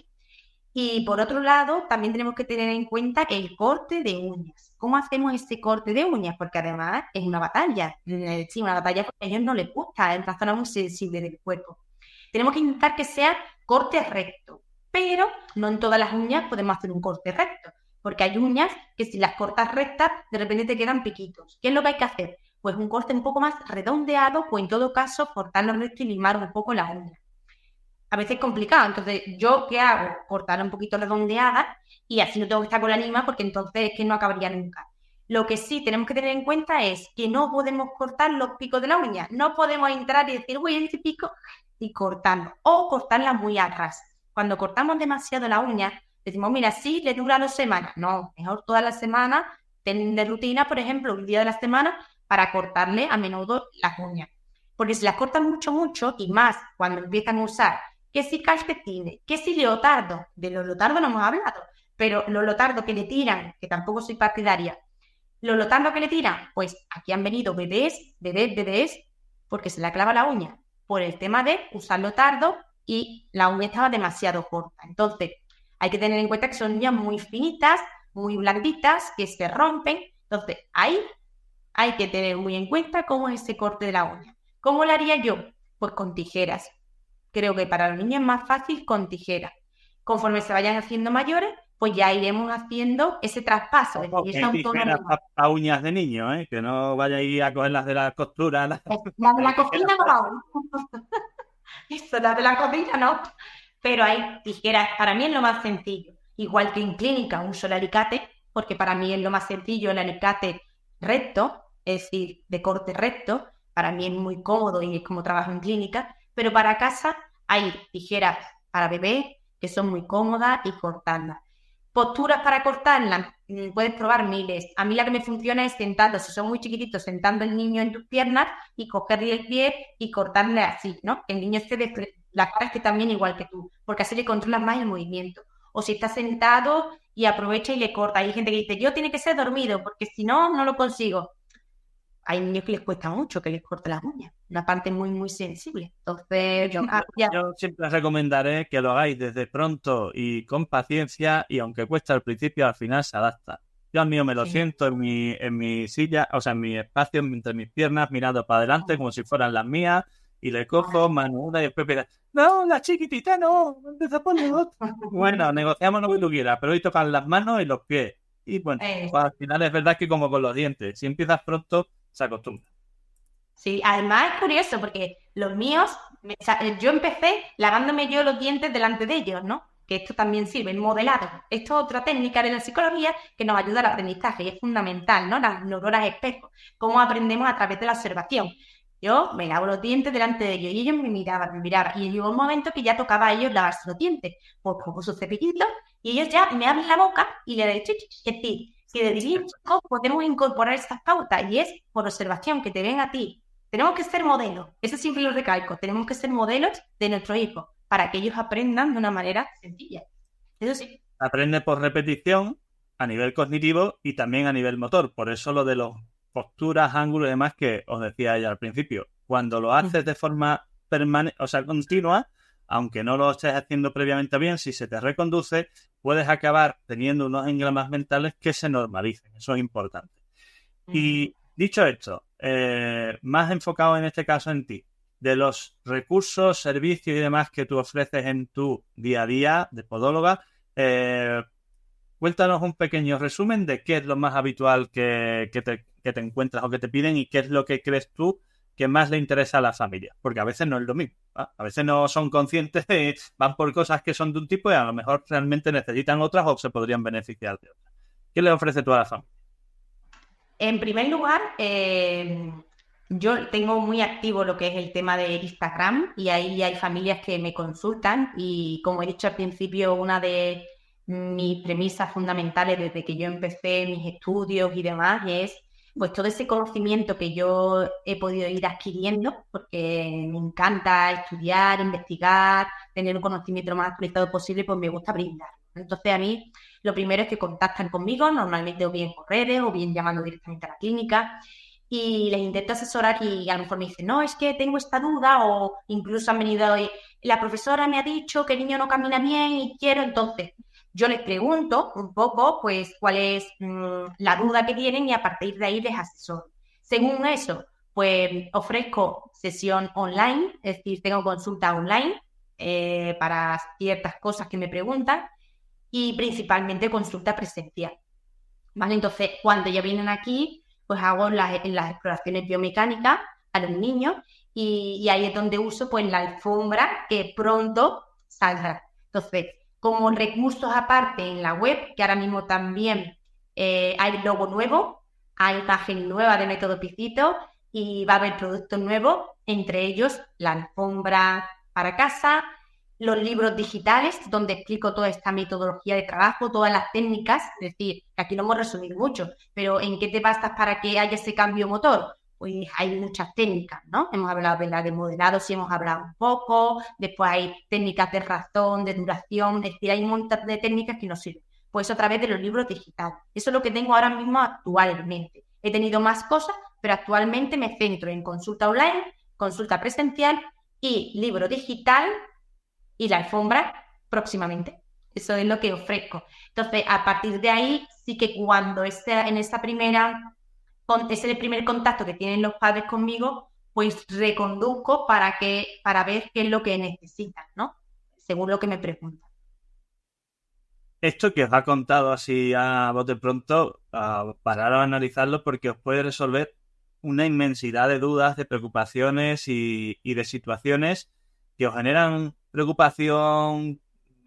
Y por otro lado, también tenemos que tener en cuenta el corte de uñas. ¿Cómo hacemos ese corte de uñas? Porque además es una batalla. Sí, una batalla porque a ellos no les gusta, es una zona muy sensible del cuerpo. Tenemos que intentar que sea corte recto, pero no en todas las uñas podemos hacer un corte recto, porque hay uñas que si las cortas rectas, de repente te quedan piquitos. ¿Qué es lo que hay que hacer? Pues un corte un poco más redondeado, o en todo caso cortarlo recto y limar un poco la uña. A veces es complicado, entonces, ¿yo qué hago? Cortar un poquito redondeada y así no tengo que estar con la lima porque entonces es que no acabaría nunca. Lo que sí tenemos que tener en cuenta es que no podemos cortar los picos de la uña. No podemos entrar y decir, uy, este pico, y cortarlo. O cortarla muy a ras. Cuando cortamos demasiado la uña, decimos, mira, sí, le dura 2 semanas. No, mejor toda la semana, ten de rutina, por ejemplo, un día de la semana, para cortarle a menudo las uñas. Porque si las cortan mucho, y más cuando empiezan a usar que si calcetines, que si leotardo, de los leotardos no hemos hablado, pero los leotardos que le tiran, que tampoco soy partidaria, los leotardos que le tiran, pues aquí han venido bebés, porque se le clava la uña, por el tema de usar leotardo y la uña estaba demasiado corta. Entonces, hay que tener en cuenta que son uñas muy finitas, muy blanditas, que se rompen. Entonces, ahí hay que tener muy en cuenta cómo es ese corte de la uña. ¿Cómo lo haría yo? Pues con tijeras. Creo que para los niños es más fácil con tijeras. Conforme se vayan haciendo mayores, pues ya iremos haciendo ese traspaso. Tijeras a uñas de niño, ¿eh? Que no vayáis a coger las de la costura. La de la cocina no. Eso, la de la cocina no. Pero hay tijeras, para mí es lo más sencillo. Igual que en clínica uso el alicate, porque para mí es lo más sencillo el alicate recto, es decir, de corte recto. Para mí es muy cómodo y es como trabajo en clínica. Pero para casa hay tijeras para bebé que son muy cómodas y cortarlas. Posturas para cortarlas, puedes probar miles. A mí la que me funciona es sentando, si son muy chiquititos, sentando el niño en tus piernas y cogerle el pie y cortarle así, ¿no? Que el niño esté la cara esté también igual que tú, porque así le controlas más el movimiento. O si está sentado y aprovecha y le corta. Hay gente que dice, yo tiene que ser dormido, porque si no, no lo consigo. Hay niños que les cuesta mucho que les corte las uñas, una parte muy, muy sensible. Entonces, yo siempre recomendaré que lo hagáis desde pronto y con paciencia, y aunque cuesta al principio, al final se adapta. Yo al mío me lo siento en mi silla, o sea, en mi espacio, entre mis piernas, mirando para adelante como si fueran las mías, y le cojo mano una y después pega, no, la chiquitita no, empieza a poner otra. Bueno, negociamos lo que tú quieras, pero hoy tocan las manos y los pies. Y bueno, pues al final es verdad que como con los dientes, si empiezas pronto, se acostumbra. Sí, además es curioso porque los míos, yo empecé lavándome yo los dientes delante de ellos, ¿no? que esto también sirve, el modelado. Esto es otra técnica de la psicología que nos ayuda al aprendizaje y es fundamental, ¿no? Las neuronas espejo, cómo aprendemos a través de la observación. Yo me lavo los dientes delante de ellos y ellos me miraban. Y llegó un momento que ya tocaba a ellos lavarse los dientes. Pues pongo su cepillito y ellos ya me abren la boca y le doy chichi. Es decir, si desde bien chicos podemos incorporar estas pautas y es por observación que te ven a ti. Tenemos que ser modelos, eso siempre lo recalco, tenemos que ser modelos de nuestros hijos para que ellos aprendan de una manera sencilla. Eso sí. Aprende por repetición a nivel cognitivo y también a nivel motor. Por eso lo de las posturas, ángulos y demás que os decía ya al principio. Cuando lo haces de forma permanente, o sea, continua, aunque no lo estés haciendo previamente bien, si se te reconduce, puedes acabar teniendo unos engramas mentales que se normalicen. Eso es importante. Y dicho esto, más enfocado en este caso en ti, de los recursos, servicios y demás que tú ofreces en tu día a día de podóloga, cuéntanos un pequeño resumen de qué es lo más habitual que te encuentras o que te piden y qué es lo que crees tú que más le interesa a la familia, porque a veces no es lo mismo, ¿eh? A veces no son conscientes, van por cosas que son de un tipo y a lo mejor realmente necesitan otras o se podrían beneficiar de otras. ¿Qué le ofrece tú a la familia? En primer lugar, yo tengo muy activo lo que es el tema de Instagram y ahí hay familias que me consultan y como he dicho al principio, una de mis premisas fundamentales desde que yo empecé mis estudios y demás es pues todo ese conocimiento que yo he podido ir adquiriendo porque me encanta estudiar, investigar, tener un conocimiento lo más actualizado posible, pues me gusta brindar. Entonces a mí lo primero es que contactan conmigo, normalmente o bien por redes o bien llamando directamente a la clínica y les intento asesorar y a lo mejor me dicen, no, es que tengo esta duda o incluso han venido hoy, la profesora me ha dicho que el niño no camina bien y quiero, entonces yo les pregunto un poco pues cuál es la duda que tienen y a partir de ahí les asesoro. Según eso, pues ofrezco sesión online, es decir, tengo consulta online para ciertas cosas que me preguntan y principalmente consulta presencial. ¿Vale? Entonces, cuando ya vienen aquí, pues hago las exploraciones biomecánicas a los niños y ahí es donde uso pues la alfombra que pronto saldrá. Entonces, como recursos aparte en la web, que ahora mismo también hay logo nuevo, hay imagen nueva de Método Pisito y va a haber productos nuevos, entre ellos la alfombra para casa, los libros digitales, donde explico toda esta metodología de trabajo, todas las técnicas, es decir, que aquí lo hemos resumido mucho, pero ¿en qué te basas para que haya ese cambio motor? Pues hay muchas técnicas, ¿no? Hemos hablado de la de modelado, sí hemos hablado un poco, después hay técnicas de razón, de duración, es decir, hay un montón de técnicas que nos sirven. Pues a través de los libros digitales. Eso es lo que tengo ahora mismo actualmente. He tenido más cosas, pero actualmente me centro en consulta online, consulta presencial y libro digital y la alfombra próximamente. Eso es lo que ofrezco. Entonces, a partir de ahí, sí que cuando es el primer contacto que tienen los padres conmigo, pues reconduzco para ver qué es lo que necesitan, ¿no? Según lo que me preguntan. Esto que os ha contado así a bote pronto, parar a analizarlo porque os puede resolver una inmensidad de dudas, de preocupaciones y de situaciones que os generan preocupación,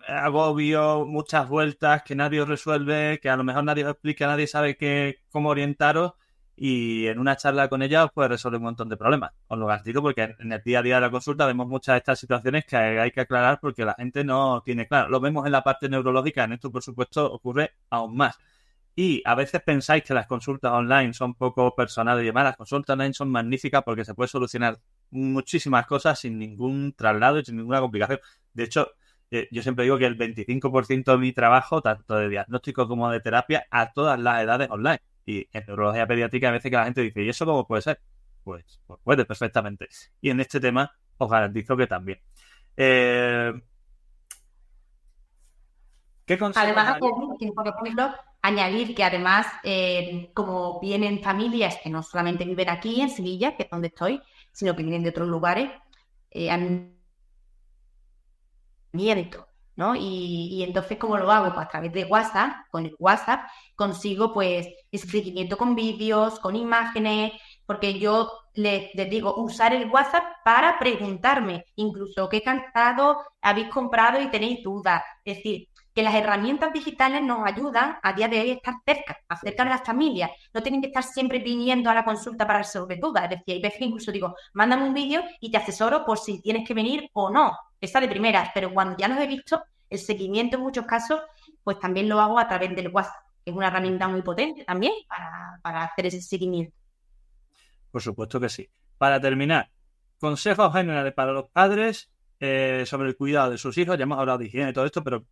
agobio, muchas vueltas que nadie os resuelve, que a lo mejor nadie os explica, nadie sabe cómo orientaros y en una charla con ella os puede resolver un montón de problemas. Os lo garantizo porque en el día a día de la consulta vemos muchas de estas situaciones que hay que aclarar porque la gente no tiene claro. Lo vemos en la parte neurológica, en esto por supuesto ocurre aún más. Y a veces pensáis que las consultas online son poco personales y demás. Las consultas online son magníficas porque se puede solucionar muchísimas cosas sin ningún traslado y sin ninguna complicación. De hecho, yo siempre digo que el 25% de mi trabajo, tanto de diagnóstico como de terapia, a todas las edades online. Y en neurología pediátrica a veces que la gente dice, ¿y eso cómo puede ser? Pues puede perfectamente. Y en este tema os garantizo que también. ¿Qué consejos? Además, por ejemplo, añadir que además, como vienen familias que no solamente viven aquí en Sevilla, que es donde estoy, sino que vienen de otros lugares, han miedo, ¿no? Y entonces, ¿cómo lo hago? Pues a través de WhatsApp, con el WhatsApp consigo pues ese seguimiento con vídeos, con imágenes, porque yo les digo, usar el WhatsApp para preguntarme, incluso qué cantado habéis comprado y tenéis dudas. Es decir, que las herramientas digitales nos ayudan a día de hoy a estar cerca de las familias. No tienen que estar siempre viniendo a la consulta para resolver dudas. Es decir, hay veces que incluso digo, mándame un vídeo y te asesoro por si tienes que venir o no. Esa de primeras, pero cuando ya los he visto, el seguimiento en muchos casos, pues también lo hago a través del WhatsApp, que es una herramienta muy potente también para hacer ese seguimiento. Por supuesto que sí. Para terminar, consejos generales para los padres sobre el cuidado de sus hijos. Ya hemos hablado de higiene y todo esto, pero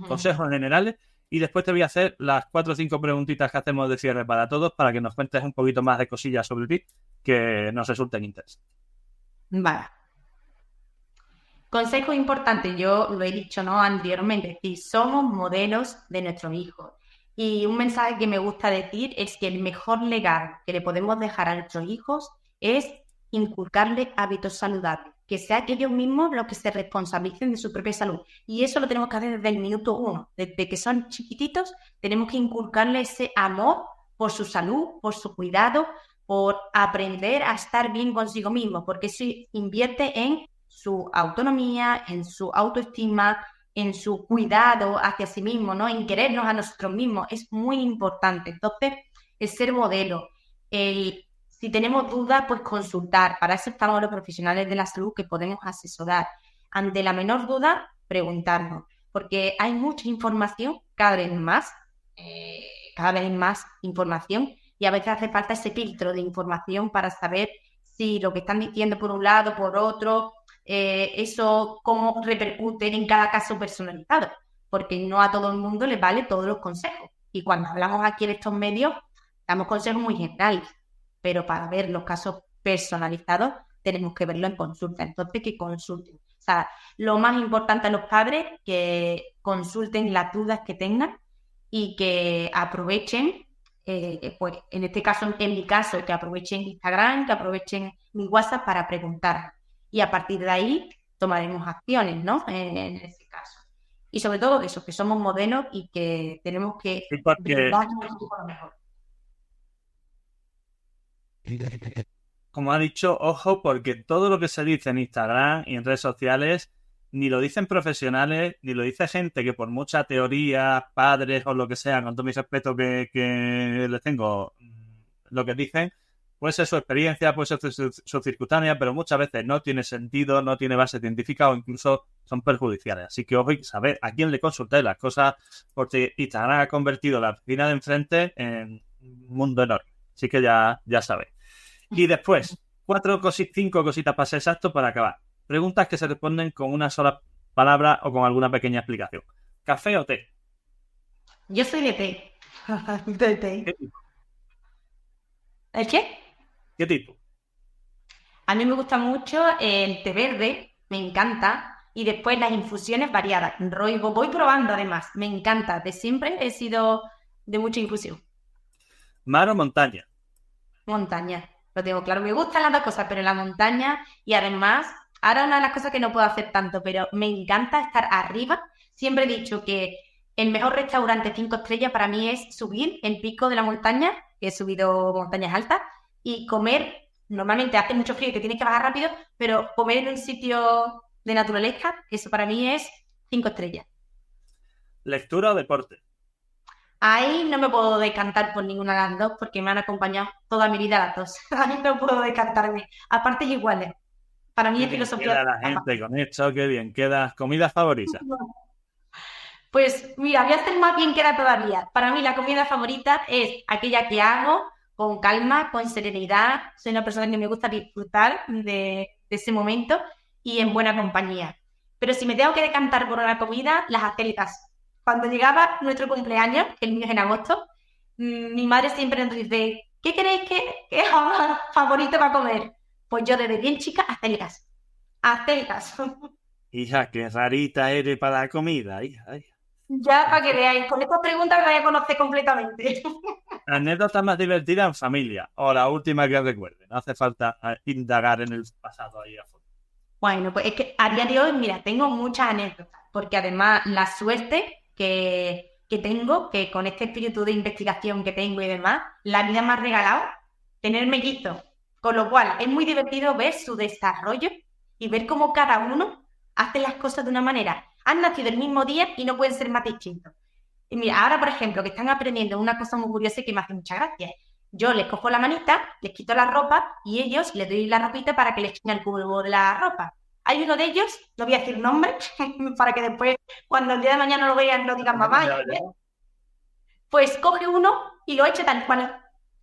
consejos generales. Y después te voy a hacer las 4 o 5 preguntitas que hacemos de cierre para todos, para que nos cuentes un poquito más de cosillas sobre ti que nos resulten interesantes. Vale. Consejo importante, yo lo he dicho, ¿no?, anteriormente, es decir, somos modelos de nuestros hijos. Y un mensaje que me gusta decir es que el mejor legado que le podemos dejar a nuestros hijos es inculcarles hábitos saludables, que sean ellos mismos los que se responsabilicen de su propia salud. Y eso lo tenemos que hacer desde el minuto 1. Desde que son chiquititos tenemos que inculcarles ese amor por su salud, por su cuidado, por aprender a estar bien consigo mismo, porque eso invierte en su autonomía, en su autoestima, en su cuidado hacia sí mismo, ¿no? En querernos a nosotros mismos. Es muy importante. Entonces, el ser modelo, si tenemos dudas, pues consultar. Para eso estamos los profesionales de la salud que podemos asesorar. Ante la menor duda, preguntarnos. Porque hay mucha información, cada vez más información, y a veces hace falta ese filtro de información para saber si lo que están diciendo por un lado, por otro, eso cómo repercute en cada caso personalizado, porque no a todo el mundo les vale todos los consejos. Y cuando hablamos aquí en estos medios, damos consejos muy generales, pero para ver los casos personalizados tenemos que verlo en consulta. Entonces, que consulten. O sea, lo más importante a los padres, que consulten las dudas que tengan y que aprovechen, pues en este caso, en mi caso, que aprovechen Instagram, que aprovechen mi WhatsApp para preguntar. Y a partir de ahí tomaremos acciones, ¿no? En ese caso. Y sobre todo eso, que somos modelos y que tenemos que brindarnos lo mejor. Como ha dicho, ojo, porque todo lo que se dice en Instagram y en redes sociales ni lo dicen profesionales, ni lo dice gente que por mucha teoría, padres o lo que sea, con todo mi respeto que les tengo, lo que dicen, puede ser su experiencia, puede ser su circunstancia, pero muchas veces no tiene sentido, no tiene base científica o incluso son perjudiciales. Así que ojo, saber a quién le consultáis las cosas, porque Instagram ha convertido la oficina de enfrente en un mundo enorme. Así que ya sabéis. Y después, 5 cositas para ser exacto para acabar. Preguntas que se responden con una sola palabra o con alguna pequeña explicación. ¿Café o té? Yo soy de té. De té. ¿Qué tipo? ¿El qué? ¿Qué tipo? A mí me gusta mucho el té verde, me encanta, y después las infusiones variadas. Voy probando además, me encanta. De siempre he sido de mucha infusión. ¿Mar o montaña? Montaña, lo tengo claro. Me gustan las dos cosas, pero la montaña, y además, ahora una de las cosas que no puedo hacer tanto, pero me encanta estar arriba. Siempre he dicho que el mejor restaurante 5 estrellas para mí es subir el pico de la montaña, que he subido montañas altas, y comer. Normalmente hace mucho frío y te tienes que bajar rápido, pero comer en un sitio de naturaleza, eso para mí es 5 estrellas. ¿Lectura o deporte? Ahí no me puedo decantar por ninguna de las dos porque me han acompañado toda mi vida las dos. Ahí no puedo decantarme. Aparte iguales. Para mí es filosofía. Queda la gente con esto, qué bien queda. ¿Comida favorita? Pues mira, voy a hacer más bien queda todavía. Para mí la comida favorita es aquella que hago con calma, con serenidad. Soy una persona que me gusta disfrutar de ese momento y en buena compañía. Pero si me tengo que decantar por una comida, las acélicas. Cuando llegaba nuestro cumpleaños, que el mío es en agosto, mi madre siempre nos dice, ¿qué queréis que es favorito para comer? Pues yo desde bien chica, acélicas. Acélicas. Hija, qué rarita eres para la comida, hija. Ya, para que veáis, con estas preguntas me vais a conocer completamente. ¿Anécdota más divertida en familia? O la última que recuerde. No hace falta indagar en el pasado ahí a fondo. Bueno, pues es que a día de hoy, mira, tengo muchas anécdotas, porque además la suerte que tengo, que con este espíritu de investigación que tengo y demás, la vida me ha regalado tener mellizos, con lo cual es muy divertido ver su desarrollo y ver cómo cada uno hace las cosas de una manera. Han nacido el mismo día y no pueden ser más distintos. Y mira, ahora, por ejemplo, que están aprendiendo una cosa muy curiosa y que me hace mucha gracia. Yo les cojo la manita, les quito la ropa y ellos les doy la ropita para que les echen el cubo de la ropa. Hay uno de ellos, no voy a decir nombre, para que después, cuando el día de mañana lo vean, no digan mamá. Pues coge uno y lo echa tal cual.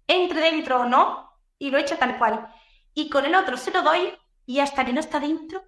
Entre dentro o no, y lo echa tal cual. Y con el otro se lo doy y hasta que no está dentro,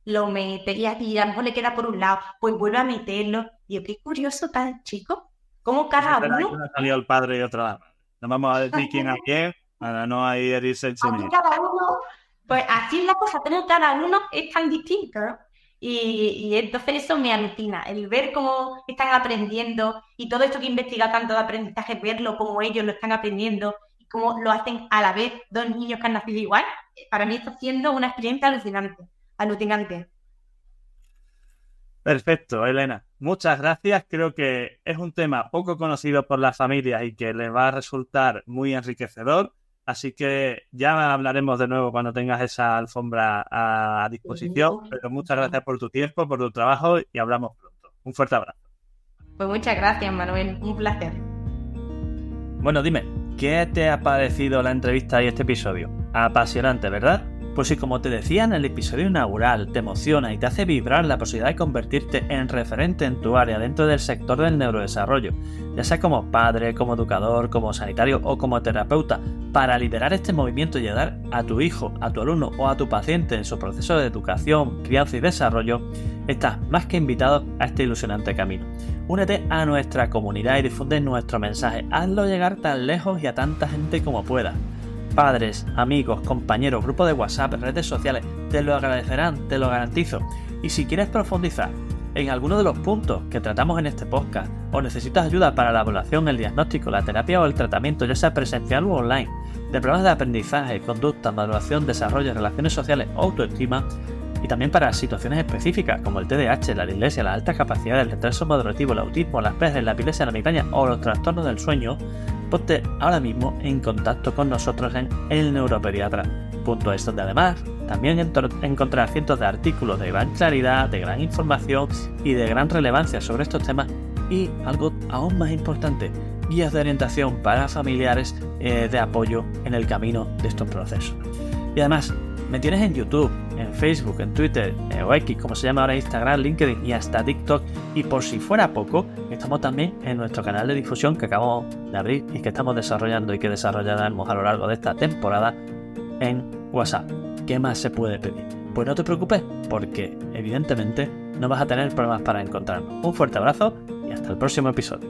lo mete y a lo mejor le queda por un lado, pues vuelve a meterlo. Y yo, qué curioso tan chico, cómo cada uno... Ha salido el padre y otra la madre. No vamos a decir quién a quién, para no hay herirse en sí Aquí mismo. cada uno, pues así es la cosa, pero cada uno es tan distinto, ¿no? Y entonces eso me alucina, el ver cómo están aprendiendo y todo esto que he investigado tanto de aprendizaje, verlo como ellos lo están aprendiendo y cómo lo hacen a la vez dos niños que han nacido igual, para mí está siendo una experiencia alucinante. Perfecto, Elena. Muchas gracias. Creo que es un tema poco conocido por las familias y que les va a resultar muy enriquecedor. Así que ya hablaremos de nuevo cuando tengas esa alfombra a disposición. Pero muchas gracias por tu tiempo, por tu trabajo y hablamos pronto. Un fuerte abrazo. Pues muchas gracias, Manuel. Un placer. Bueno, dime, ¿qué te ha parecido la entrevista y este episodio? Apasionante, ¿verdad? Pues si, como te decía en el episodio inaugural, te emociona y te hace vibrar la posibilidad de convertirte en referente en tu área dentro del sector del neurodesarrollo, ya sea como padre, como educador, como sanitario o como terapeuta, para liderar este movimiento y ayudar a tu hijo, a tu alumno o a tu paciente en su proceso de educación, crianza y desarrollo, estás más que invitado a este ilusionante camino. Únete a nuestra comunidad y difunde nuestro mensaje. Hazlo llegar tan lejos y a tanta gente como puedas. Padres, amigos, compañeros, grupos de WhatsApp, redes sociales, te lo agradecerán, te lo garantizo. Y si quieres profundizar en alguno de los puntos que tratamos en este podcast o necesitas ayuda para la evaluación, el diagnóstico, la terapia o el tratamiento, ya sea presencial o online, de problemas de aprendizaje, conducta, maduración, desarrollo, relaciones sociales o autoestima, y también para situaciones específicas como el TDAH, la dislexia, las altas capacidades, el retraso madurativo, el autismo, las PES, la epilepsia, la migraña o los trastornos del sueño, ponte ahora mismo en contacto con nosotros en elneuropediatra.es, donde además también encontrarás cientos de artículos de gran claridad, de gran información y de gran relevancia sobre estos temas y, algo aún más importante, guías de orientación para familiares de apoyo en el camino de estos procesos. Y además, me tienes en YouTube, en Facebook, en Twitter o X, como se llama ahora, Instagram, LinkedIn y hasta TikTok. Y por si fuera poco, estamos también en nuestro canal de difusión que acabamos de abrir y que estamos desarrollando y que desarrollaremos a lo largo de esta temporada en WhatsApp. ¿Qué más se puede pedir? Pues no te preocupes, porque evidentemente no vas a tener problemas para encontrarnos. Un fuerte abrazo y hasta el próximo episodio.